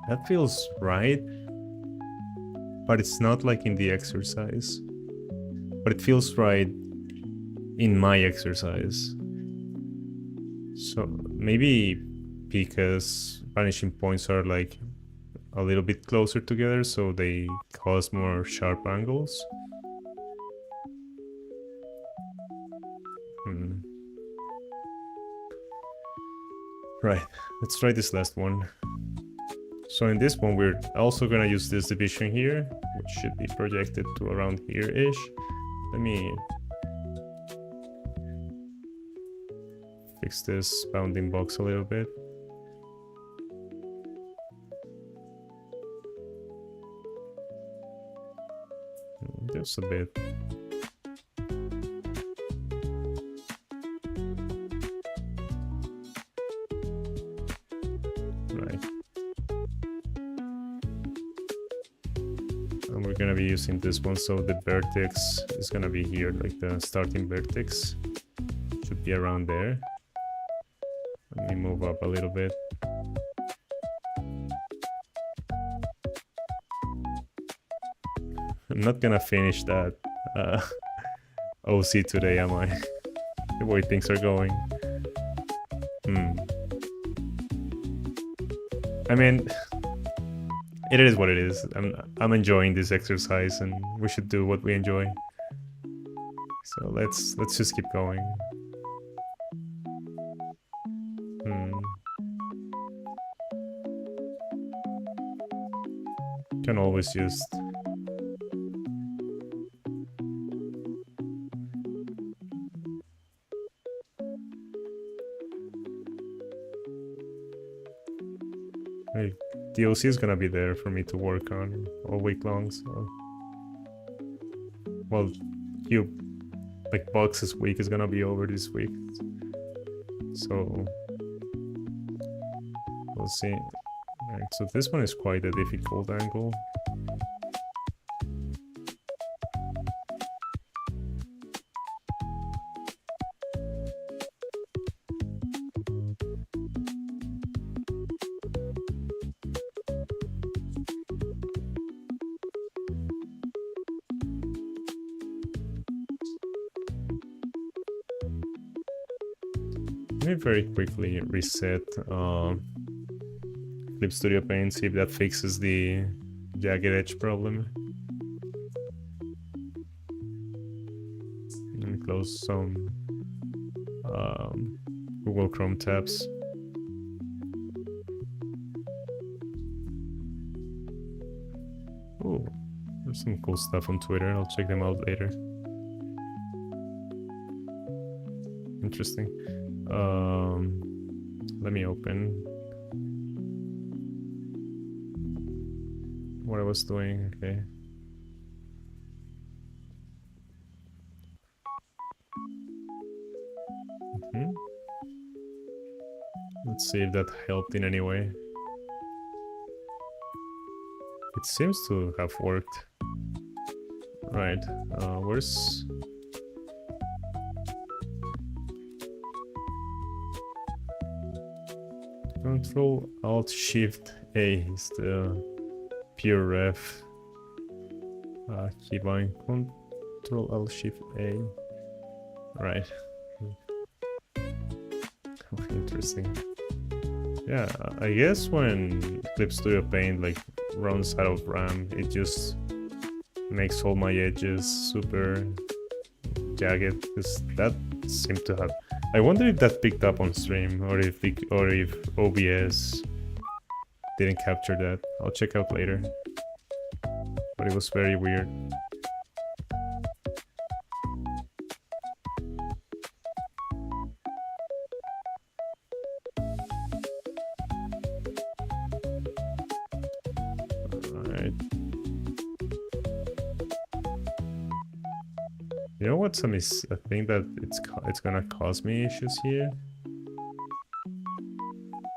That feels right, but it's not like in the exercise. But it feels right in my exercise. So maybe because vanishing points are like a little bit closer together, so they cause more sharp angles. Right, let's try this last one. So in this one, we're also gonna use this division here, which should be projected to around here-ish. Let me fix this bounding box a little bit. Just a bit. Right. And we're gonna be using this one, so the vertex is gonna be here, like the starting vertex. Should be around there. Let me move up a little bit. I'm not gonna finish that OC today, am I? The way things are going. I mean, it is what it is. I'm enjoying this exercise, and we should do what we enjoy. So let's just keep going. Can always just the OC is gonna be there for me to work on all week long, so... Well, like Box's week is gonna be over this week. So... we'll see. Alright, so this one is quite a difficult angle. Let me very quickly reset Clip Studio Paint, see if that fixes the jagged edge problem. Let me close some Google Chrome tabs. Oh, there's some cool stuff on Twitter. I'll check them out later. Interesting. Let me open what I was doing. Okay. Let's see if that helped in any way. It seems to have worked. Right. Where's... Control Alt Shift A is the pure ref keybind. Control Alt Shift A. Right. Interesting. Yeah, I guess when Clip Studio Paint like runs out of RAM, it just makes all my edges super jagged. Because that seemed to have... I wonder if that picked up on stream, or if OBS didn't capture that. I'll check out later. But it was very weird. You know what's I think that it's gonna cause me issues here.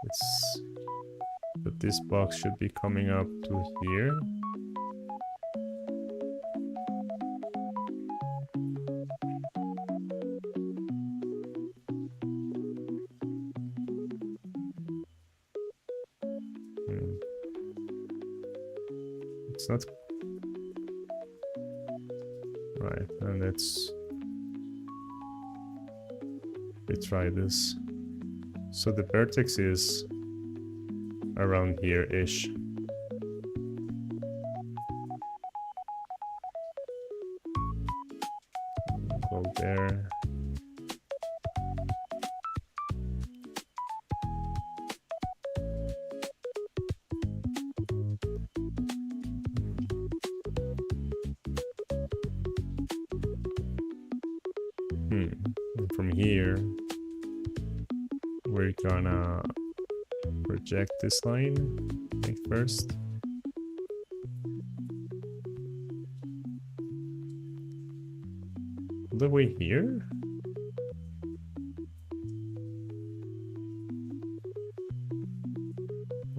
It's that this box should be coming up to here. It's not right, and let's retry this. So the vertex is around here-ish. Go there. And from here, we're gonna project this line, I think, first. All the way here?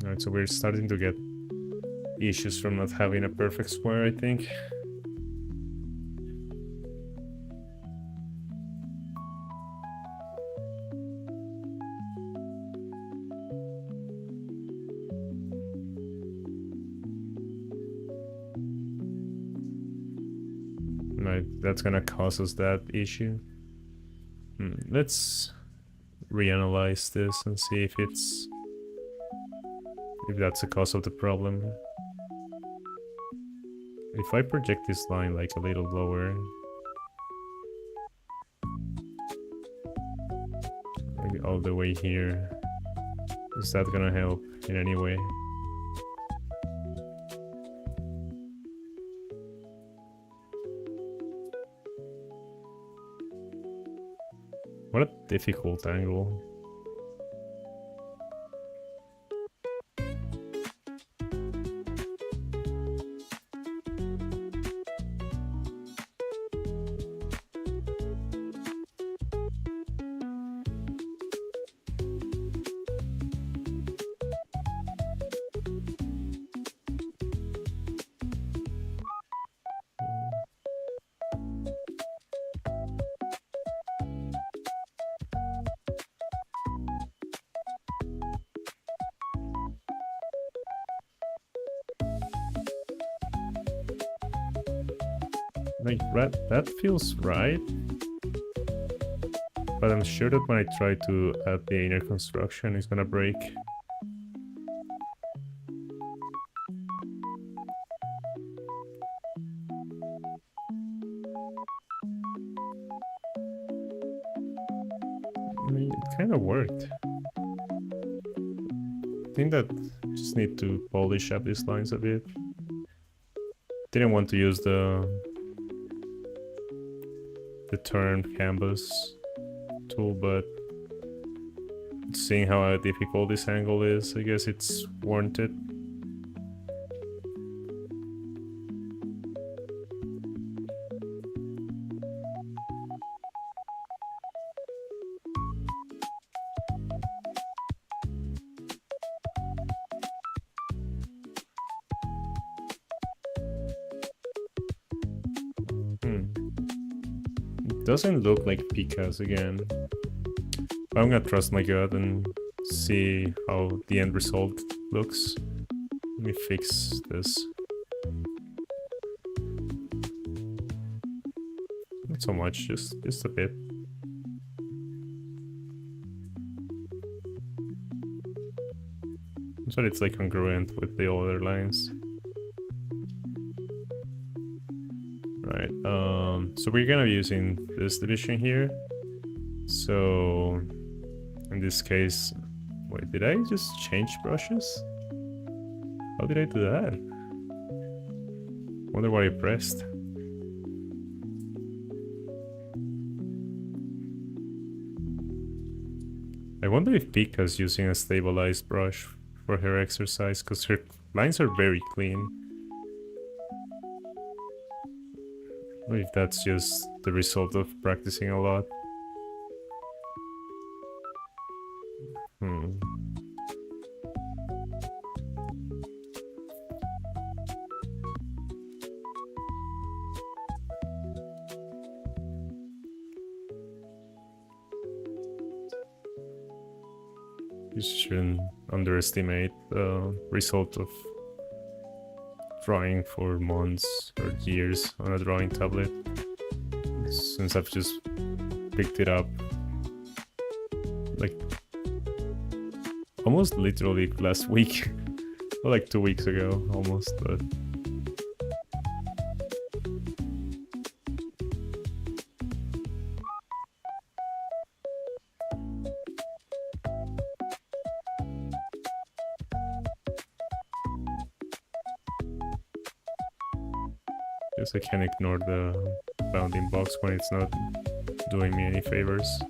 Alright, so we're starting to get issues from not having a perfect square, I think. Right, that's gonna cause us that issue. Let's reanalyze this and see if that's the cause of the problem. If I project this line like a little lower, maybe all the way here, is that gonna help in any way? What a difficult angle. Like, that feels right. But I'm sure that when I try to add the inner construction, it's gonna break. I mean, it kind of worked. I think that just need to polish up these lines a bit. Didn't want to use the turn canvas tool, but seeing how difficult this angle is, I guess it's warranted. Doesn't look like Picas again. But I'm gonna trust my gut and see how the end result looks. Let me fix this. Not so much, just a bit. So it's like congruent with the other lines. Right, so we're gonna be using this division here. So in this case, wait, did I just change brushes? How did I do that? Wonder what I pressed. I wonder if Pika's using a stabilized brush for her exercise, because her lines are very clean. If that's just the result of practicing a lot. You shouldn't underestimate the result of drawing for months or years on a drawing tablet. Since I've just picked it up like almost literally last week, or like 2 weeks ago almost, but guess I can't ignore the bounding box when it's not doing me any favors.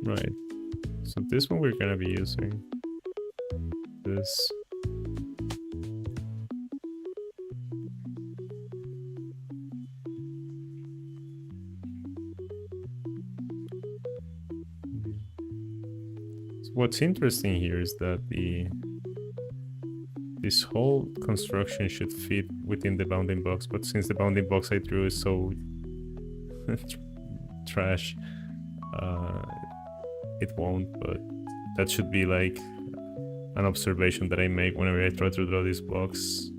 Right, so this one we're gonna be using this. So what's interesting here is that this whole construction should fit within the bounding box, but since the bounding box I drew is so trash, it won't. But that should be like an observation that I make whenever I try to draw this box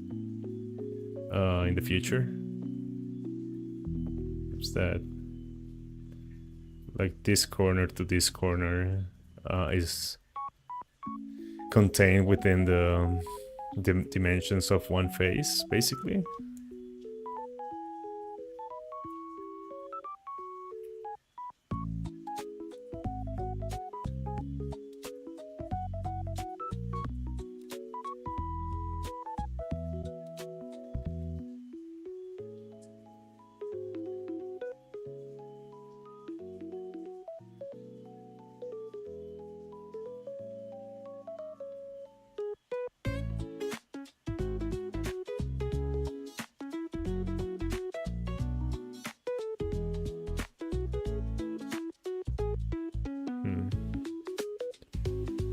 in the future. It's that like this corner to this corner is contained within the dimensions of one face, basically.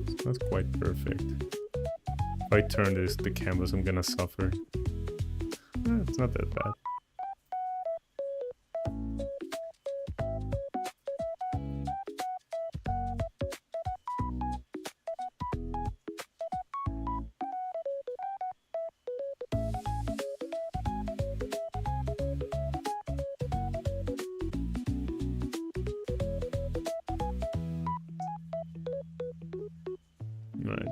It's not quite perfect. If I turn the canvas, I'm gonna suffer. It's not that bad. Right.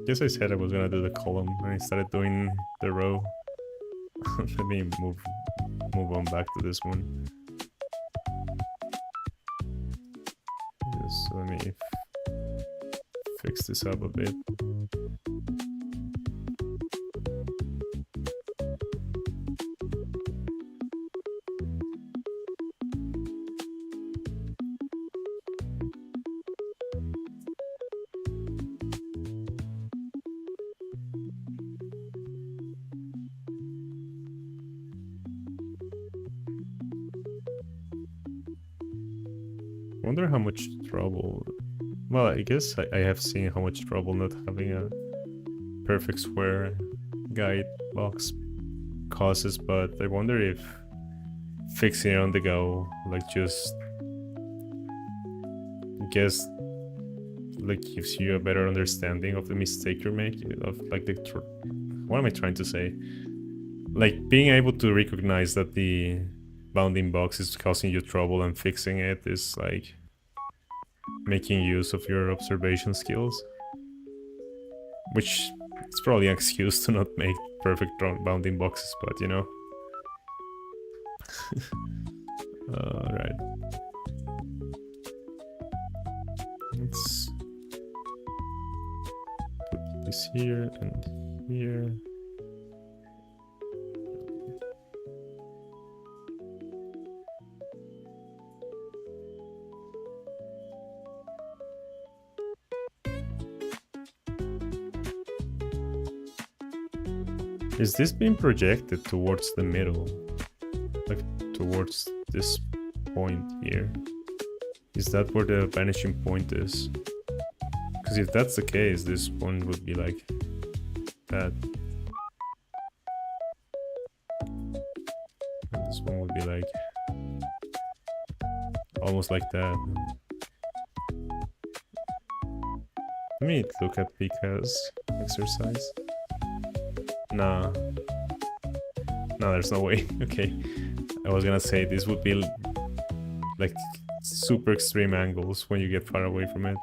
Guess I said I was gonna do the column and I started doing the row. Let me move move on back to this one. Just let me fix this up a bit. I wonder how much trouble. Well, I guess I have seen how much trouble not having a perfect square guide box causes, but I wonder if fixing it on the go, like, just guess, like, gives you a better understanding of the mistake you're making, of like the what am I trying to say? Like, being able to recognize that the bounding box is causing you trouble and fixing it is like making use of your observation skills, which is probably an excuse to not make perfect bounding boxes, but you know. Alright, let's put this here and here. Is this being projected towards the middle? Like, towards this point here? Is that where the vanishing point is? Because if that's the case, this one would be like that. And this one would be like almost like that. Let me look at Pika's exercise. Nah. No, there's no way. Okay. I was gonna say this would be like super extreme angles when you get far away from it.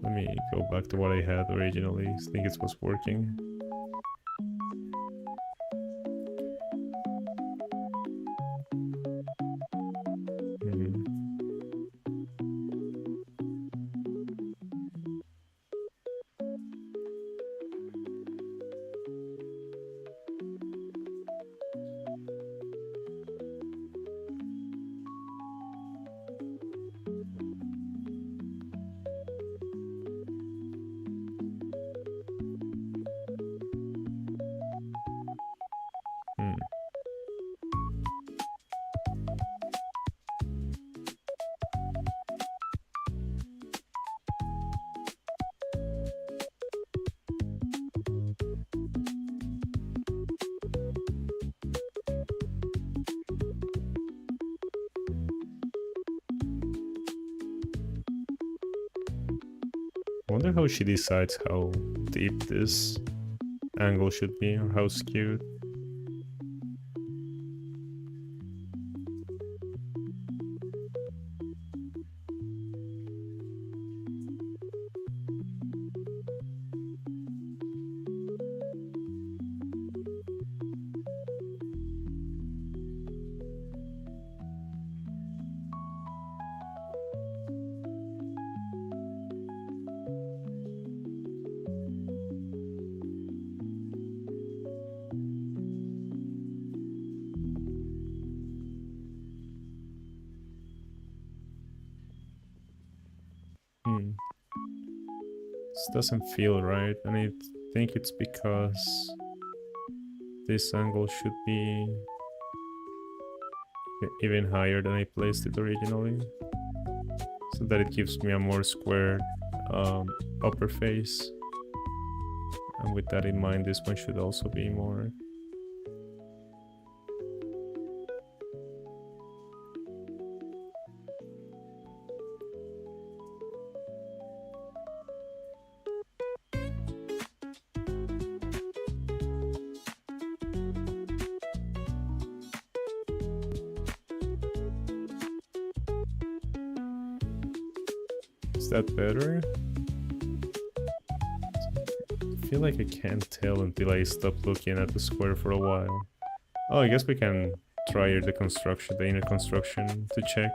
Let me go back to what I had originally. I think it was working. I wonder how she decides how deep this angle should be, or how skewed. This doesn't feel right, and I think it's because this angle should be even higher than I placed it originally, so that it gives me a more squared upper face. And with that in mind, this one should also be more. Is that better? feel like I can't tell until I stop looking at the square for a while. Oh, I guess we can try the construction, the inner construction to check.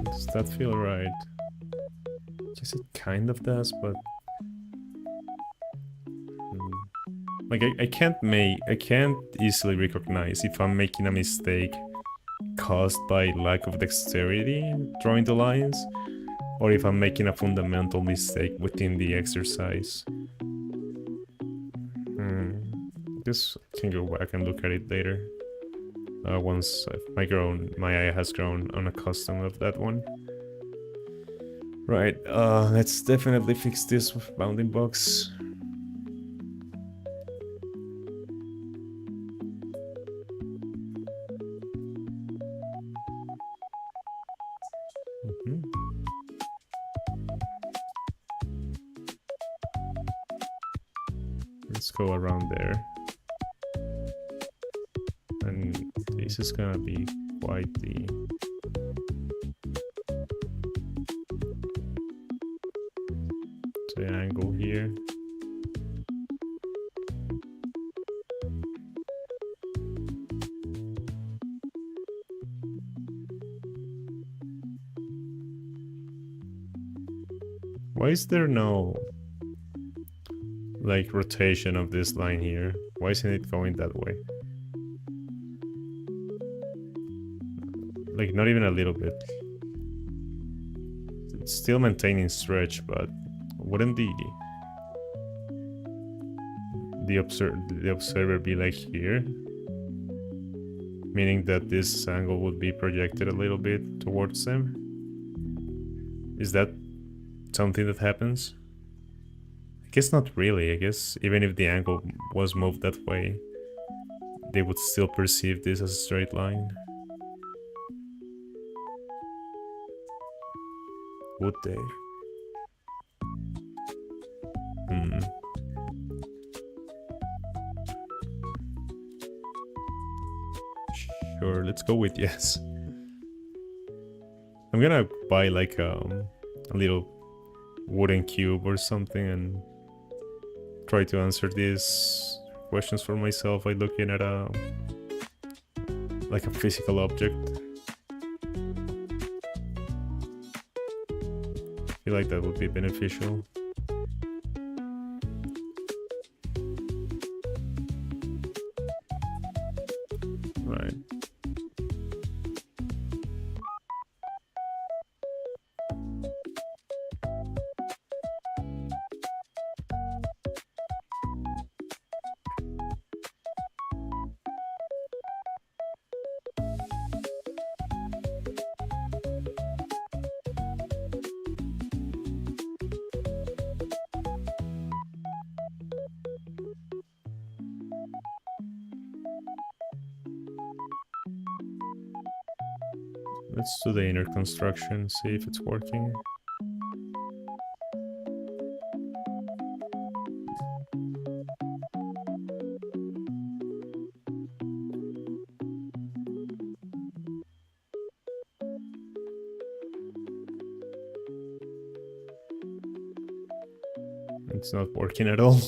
Does that feel right? Guess it kind of does, but like I can't easily recognize if I'm making a mistake caused by lack of dexterity drawing the lines, or if I'm making a fundamental mistake within the exercise. Guess I can go back and look at it later. Once my eye has grown unaccustomed of that one. Right, let's definitely fix this bounding box. Let's go around there. And this is gonna be quite the angle here. Why is there no like rotation of this line here? Why isn't it going that way? Like not even a little bit. It's still maintaining stretch, but wouldn't the observer be like here? Meaning that this angle would be projected a little bit towards them? Is that something that happens? I guess not really. I guess even if the angle was moved that way, they would still perceive this as a straight line. Would they? Sure, let's go with yes. I'm gonna buy like a little wooden cube or something and try to answer these questions for myself by looking at like a physical object. I feel like that would be beneficial. Right. Let's do the inner construction, see if it's working. It's not working at all.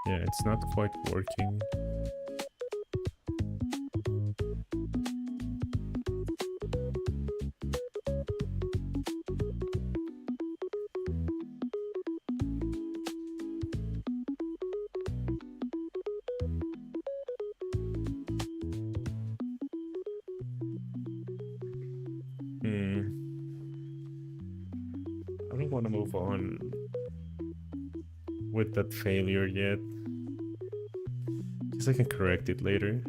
Yeah, it's not quite working. I don't want to move on with that failure yet. Guess I can correct it later.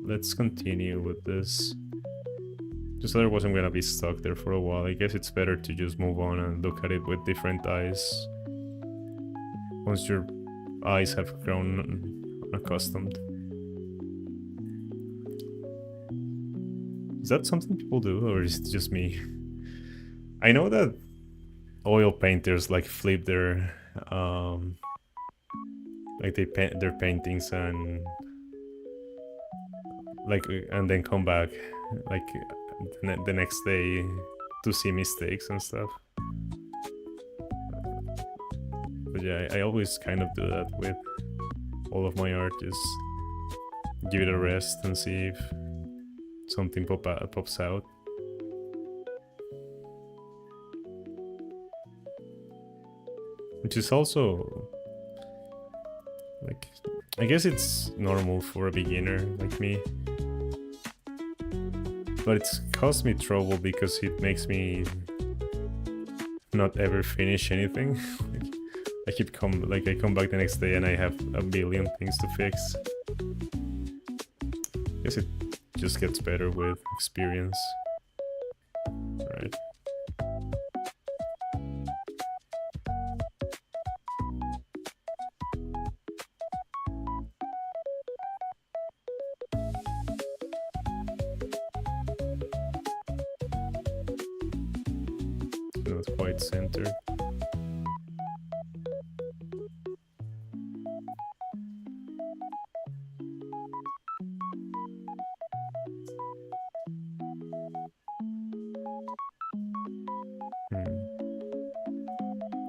Let's continue with this Just otherwise I'm gonna be stuck there for a while. I guess it's better to just move on and look at it with different eyes. Once your eyes have grown accustomed. Is that something people do, or is it just me? I know that oil painters like flip their like they paint their paintings and like and then come back like the next day to see mistakes and stuff. But yeah, I always kind of do that with all of my art, just give it a rest and see if something pops out. Which is also like, I guess it's normal for a beginner like me. But it's caused me trouble because it makes me not ever finish anything. I come back the next day and I have a billion things to fix. I guess it just gets better with experience. Right. Not quite centered.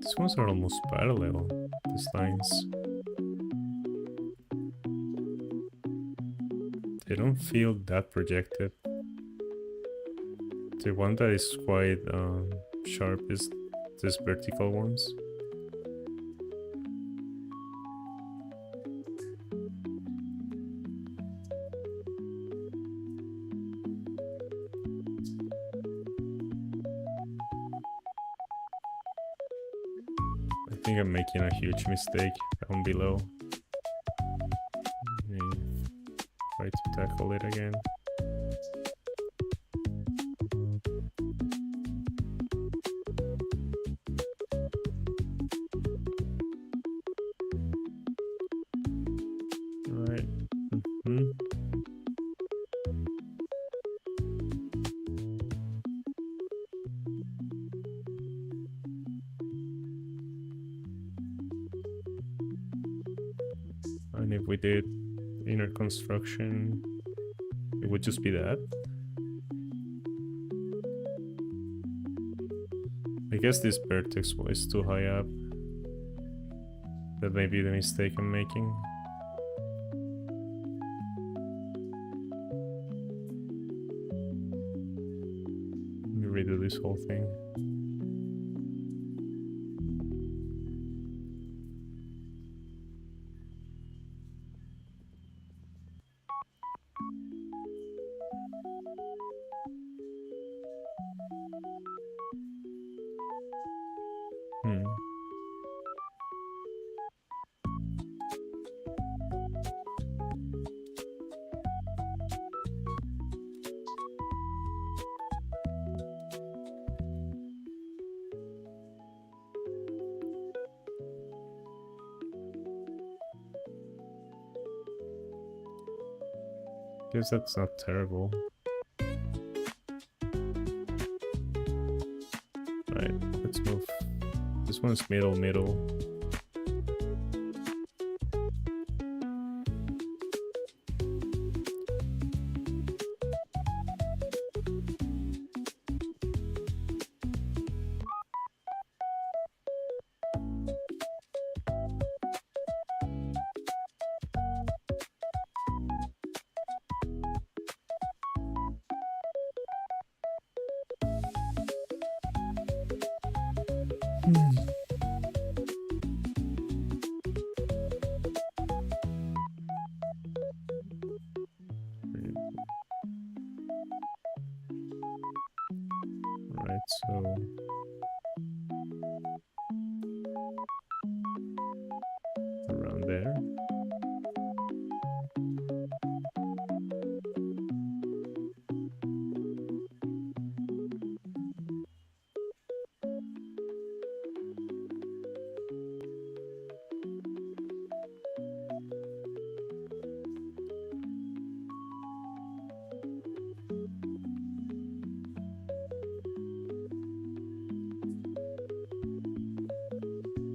These ones are almost parallel, these lines. They don't feel that projected. The one that is quite sharp is these vertical ones. I think I'm making a huge mistake down below. Let me try to tackle it again. Right. And if we did inner construction, it would just be that. I guess this vertex is too high up. That may be the mistake I'm making. Let me redo this whole thing. Guess that's not terrible. Right, let's move. This one's middle. Right, so around there.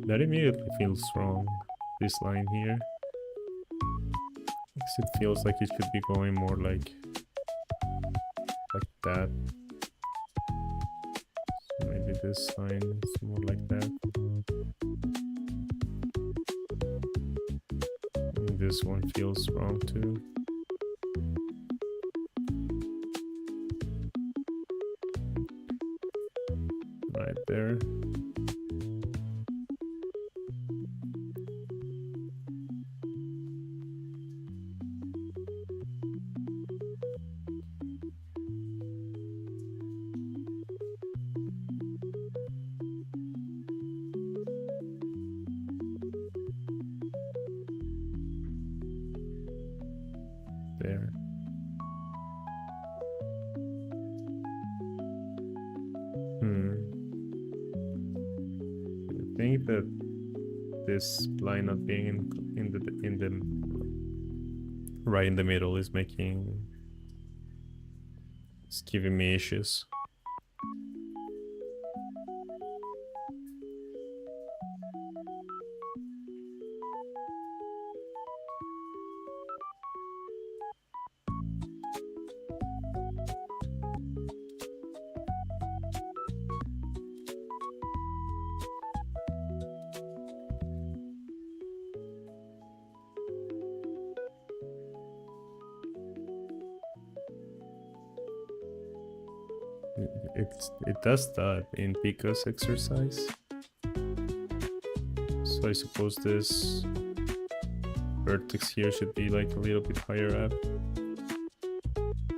That immediately feels wrong, this line here. Because it feels like it should be going more like that. So maybe this line is more like that. And this one feels wrong too. Right there. There. I think that this line not being in the right in the middle is it's giving me issues. It does that in Pico's exercise. So I suppose this vertex here should be like a little bit higher up.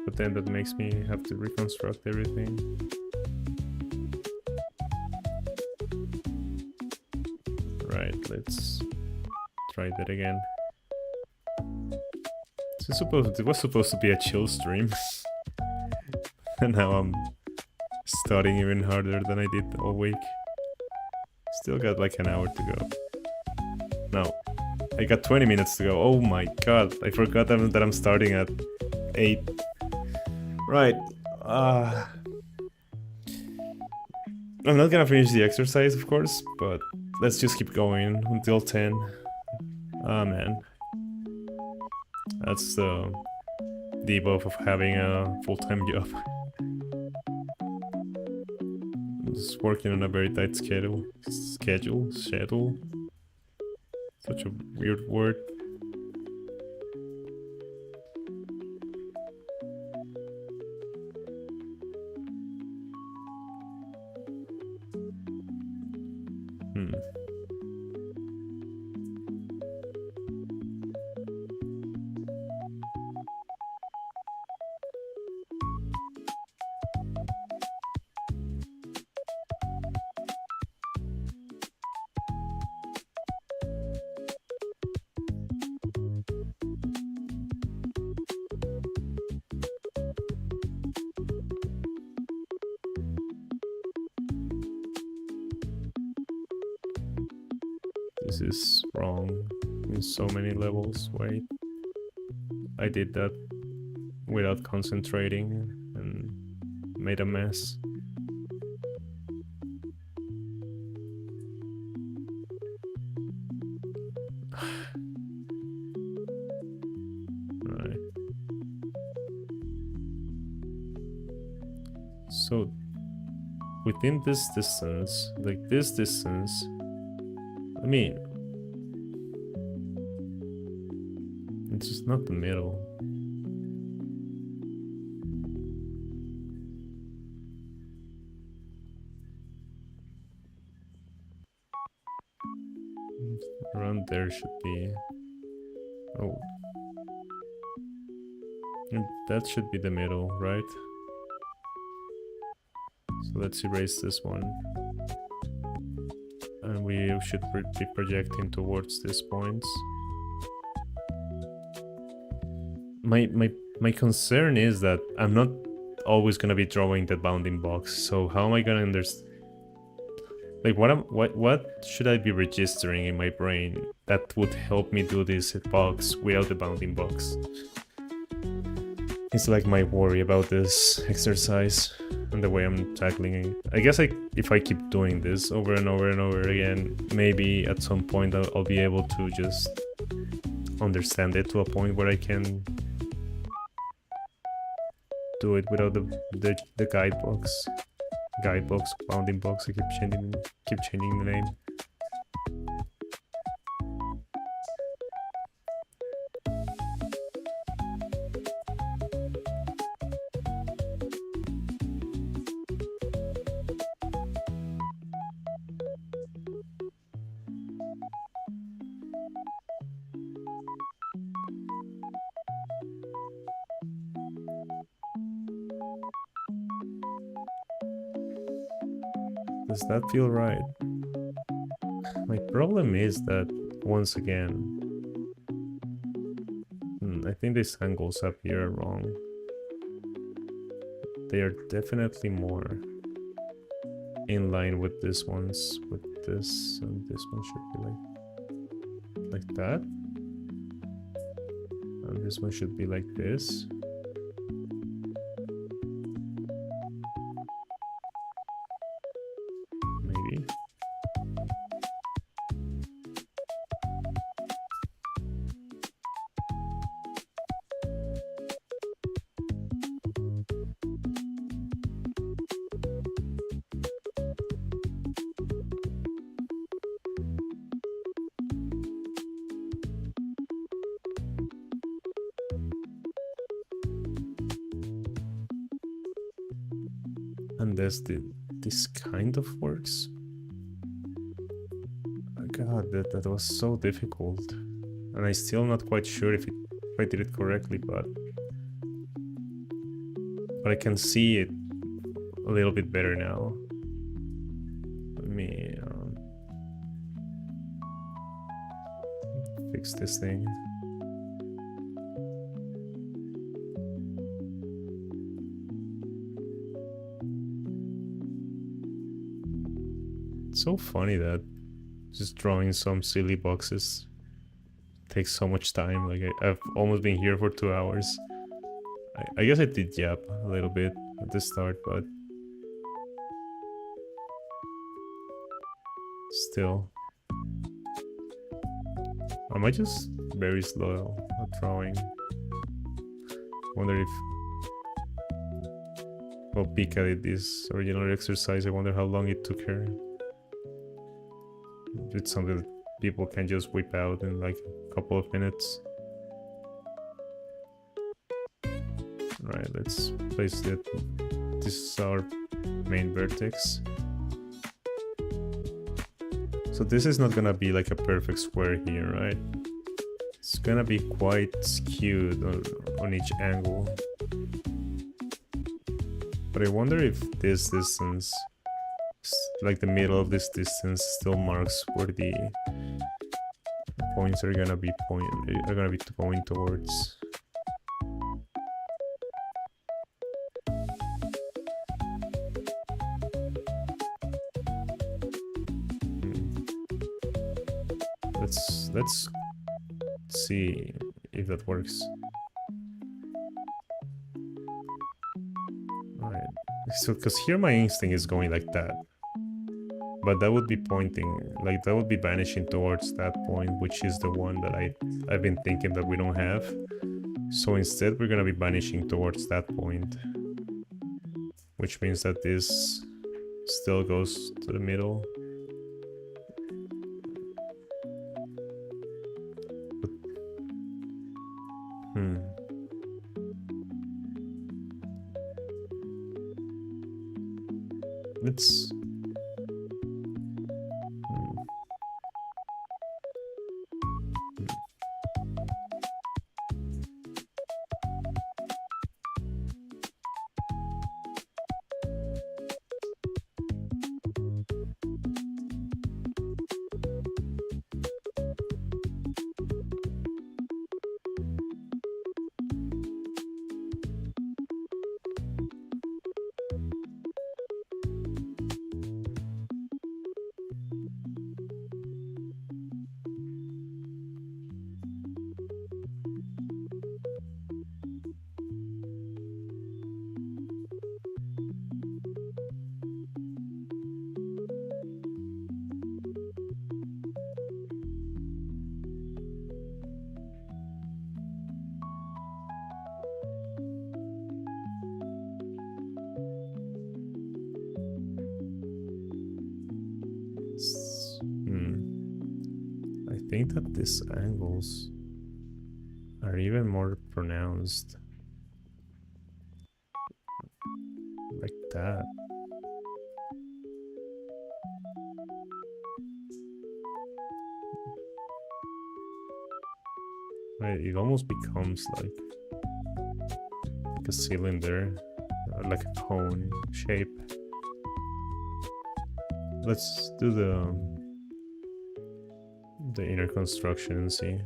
But then that makes me have to reconstruct everything. Right, let's try that again. It was supposed to be a chill stream. And now I'm starting even harder than I did all week. Still got like an hour to go. No, I got 20 minutes to go. Oh my god, I forgot that I'm starting at 8. Right. I'm not gonna finish the exercise, of course, but let's just keep going until 10. Ah, man. That's the debuff of having a full-time job. Just working on a very tight schedule. Such a weird word. This is wrong in so many levels. Wait, I did that without concentrating and made a mess. Right. So within this distance, like this distance, I mean, it's just not the middle. Around there should be... Oh. And that should be the middle, right? So let's erase this one. And we should be projecting towards these points. My concern is that I'm not always gonna be drawing the bounding box. So how am I gonna understand? Like what should I be registering in my brain that would help me do this box without the bounding box? It's like my worry about this exercise. and the way I'm tackling it. I guess if I keep doing this over and over and over again, maybe at some point I'll be able to just understand it to a point where I can do it without the guidebox, bounding box. I keep changing the name. Does that feel right? My problem is that, once again, I think these angles up here are wrong. They are definitely more in line with this ones, with this, and this one should be like that. And this one should be like this. Maybe. And this kind of works. Oh God, that was so difficult, and I'm still not quite sure if I did it correctly, but I can see it a little bit better now. Let me fix this thing. So funny that just drawing some silly boxes takes so much time. Like I've almost been here for 2 hours. I guess I did yap a little bit at the start, but still. Am I just very slow at drawing? Wonder if well, Pika did this original exercise. I wonder how long it took her. It's something that people can just whip out in like a couple of minutes. Right, let's place it. This is our main vertex. So this is not gonna be like a perfect square here, right? It's gonna be quite skewed on each angle. But I wonder if this distance, like the middle of this distance, still marks where the points are gonna be going towards. Let's see if that works. Alright, so because here my instinct is going like that. But that would be pointing, like that would be vanishing towards that point, which is the one that I've been thinking that we don't have. So instead we're gonna be vanishing towards that point. Which means that this still goes to the middle. Let's think that these angles are even more pronounced. Like that. Right, it almost becomes like a cylinder, like a cone shape. Let's do the inner construction and see.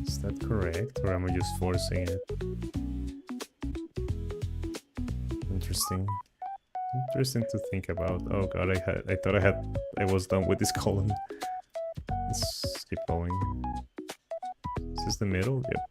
Is that correct, or am I just forcing it? Interesting to think about. Oh god, I was done with this column. Let's keep going. Is this the middle? Yep.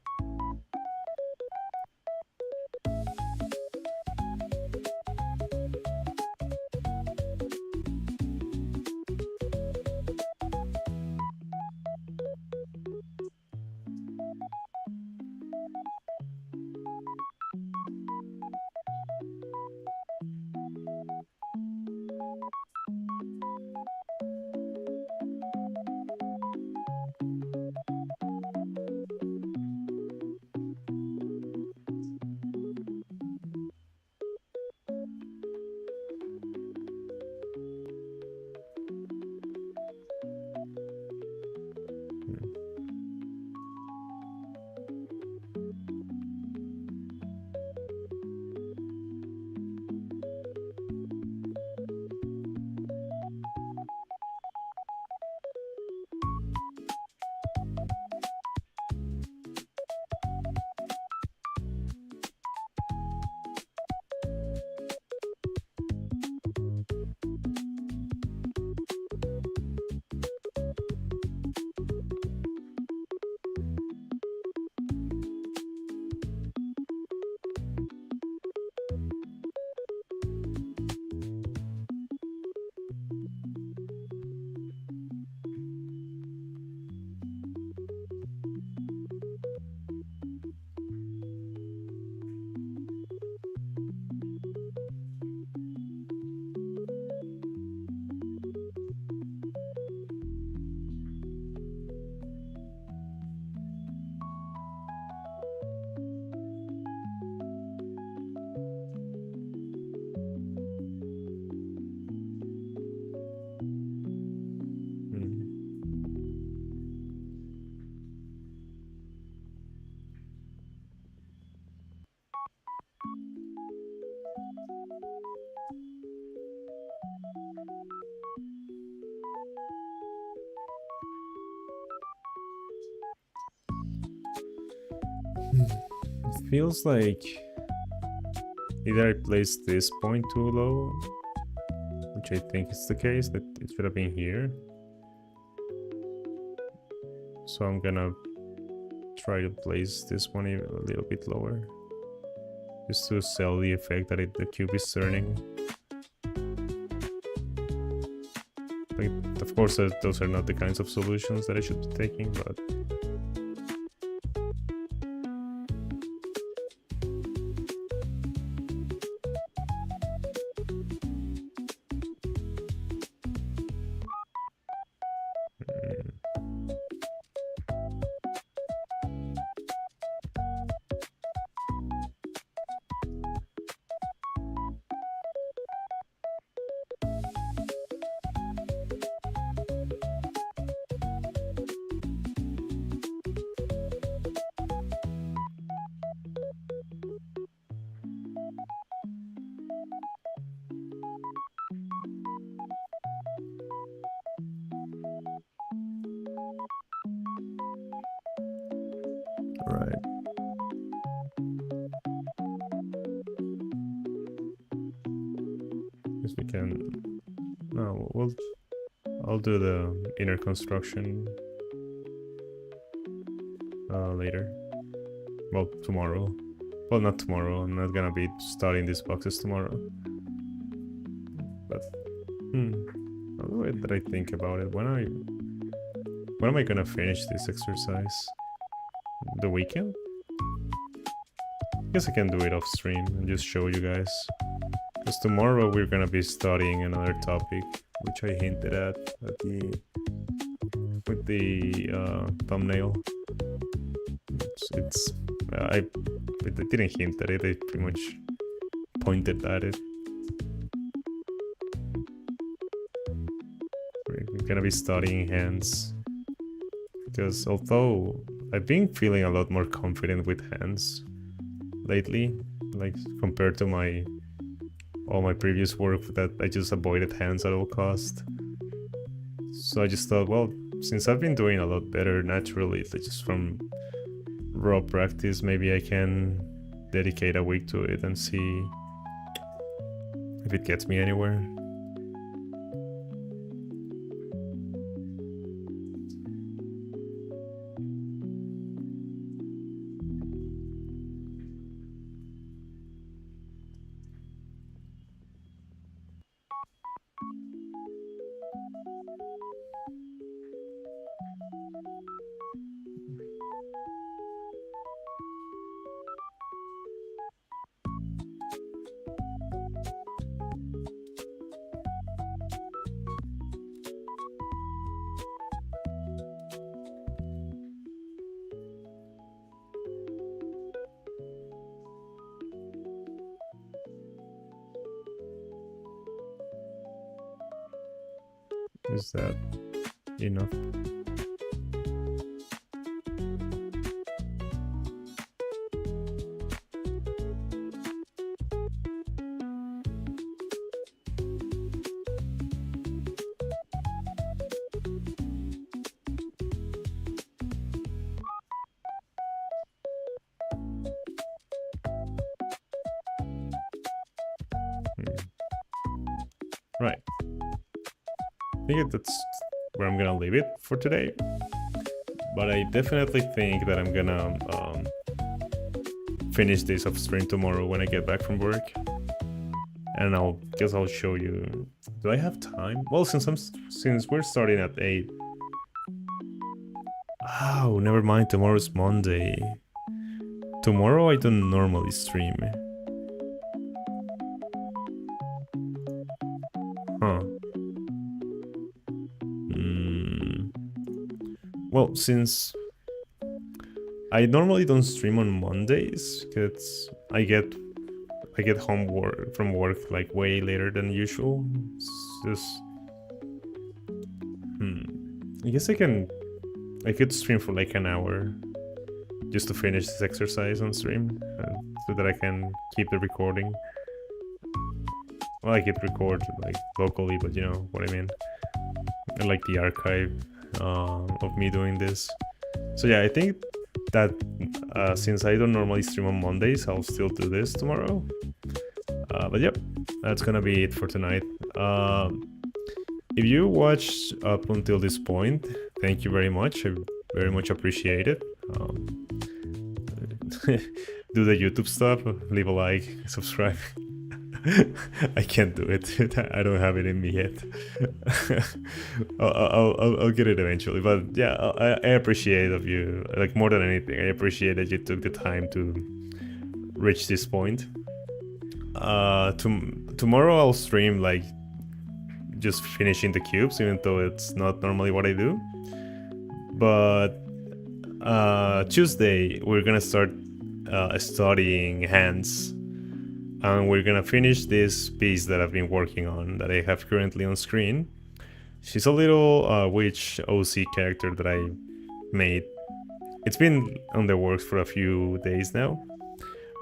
It feels like either I placed this point too low, which I think is the case, that it should have been here. So I'm gonna try to place this one a little bit lower, just to sell the effect that the cube is turning. Like, of course, those are not the kinds of solutions that I should be taking, but right. Guess we can. No, I'll do the inner construction later. Well, tomorrow. Well, not tomorrow. I'm not gonna be starting these boxes tomorrow. but now that I think about it, when am I gonna finish this exercise? The weekend? I guess I can do it off stream and just show you guys. Because tomorrow we're gonna be studying another topic, which I hinted at with the thumbnail. I didn't hint at it, I pretty much pointed at it. We're gonna be studying hands. Because although I've been feeling a lot more confident with hands lately, like compared to all my previous work that I just avoided hands at all cost. So I just thought, well, since I've been doing a lot better naturally, just from raw practice, maybe I can dedicate a week to it and see if it gets me anywhere. Is that enough? Right. I think that's where I'm gonna leave it for today, but I definitely think that I'm gonna finish this off stream tomorrow when I get back from work, and guess I'll show you. Do I have time? Well, since we're starting at 8. Oh, never mind. Tomorrow's Monday. Tomorrow I don't normally stream. Huh. Well, since I normally don't stream on Mondays, because I get home from work like way later than usual. It's just, I guess I could stream for like an hour just to finish this exercise on stream, so that I can keep the recording. Well, I could record like locally, but you know what I mean. I like the archive of me doing this. So yeah, I think that since I don't normally stream on Mondays, I'll still do this tomorrow. But yep, that's gonna be it for tonight. If you watched up until this point, thank you very much. I very much appreciate it. Do the YouTube stuff, leave a like, subscribe. I can't do it. I don't have it in me yet. I'll get it eventually. But yeah, I appreciate of you, like more than anything. I appreciate that you took the time to reach this point. Tomorrow I'll stream like just finishing the cubes, even though it's not normally what I do. But Tuesday we're gonna start studying hands. And we're gonna finish this piece that I've been working on, that I have currently on screen. She's a little witch OC character that I made. It's been on the works for a few days now.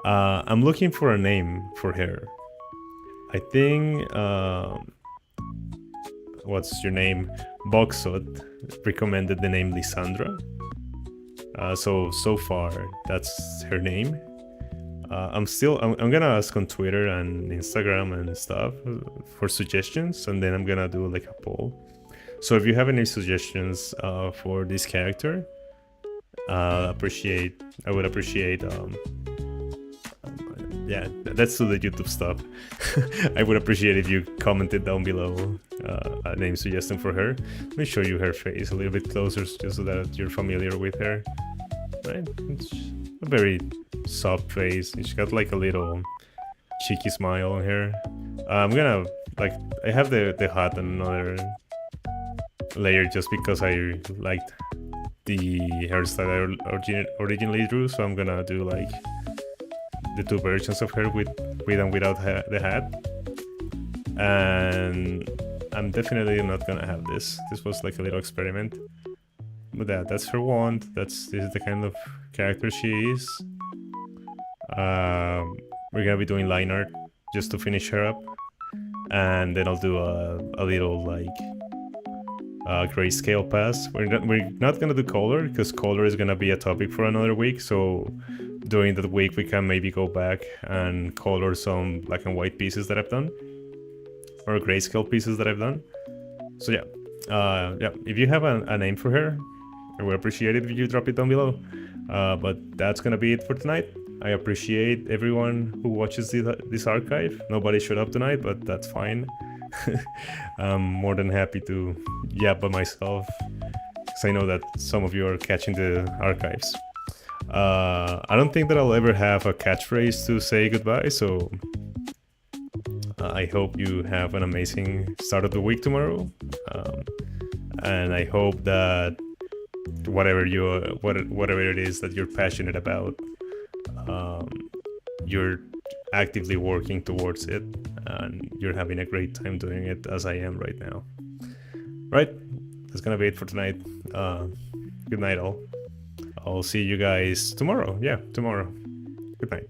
I'm looking for a name for her. I think, what's your name? Boxot recommended the name Lysandra. So far, that's her name. I'm gonna ask on Twitter and Instagram and stuff for suggestions, and then I'm gonna do like a poll. So if you have any suggestions for this character, I would appreciate yeah, let's do the YouTube stuff. I would appreciate if you commented down below a name suggestion for her. Let me show you her face a little bit closer just so that you're familiar with her. Right? It's a very soft face. She's got like a little cheeky smile on her. I'm gonna, like, I have the hat on another layer just because I liked the hairstyle I originally drew, so I'm gonna do like the two versions of her with and without the hat. And I'm definitely not gonna have this. This was like a little experiment. But that's her wand. This is the kind of character she is. We're gonna be doing line art just to finish her up, and then I'll do a little like grayscale pass. We're not gonna do color because color is gonna be a topic for another week. So during that week we can maybe go back and color some black and white pieces that I've done, or grayscale pieces that I've done. So yeah, if you have a name for her, I would appreciate it if you drop it down below. But that's gonna be it for tonight. I appreciate everyone who watches this archive. Nobody showed up tonight, but that's fine. I'm more than happy to yap by myself, because I know that some of you are catching the archives. I don't think that I'll ever have a catchphrase to say goodbye, so I hope you have an amazing start of the week tomorrow. And I hope that whatever it is that you're passionate about, you're actively working towards it, and you're having a great time doing it, as I am right now. Right, that's gonna be it for tonight. Good night all. I'll see you guys tomorrow. Yeah, tomorrow. Good night.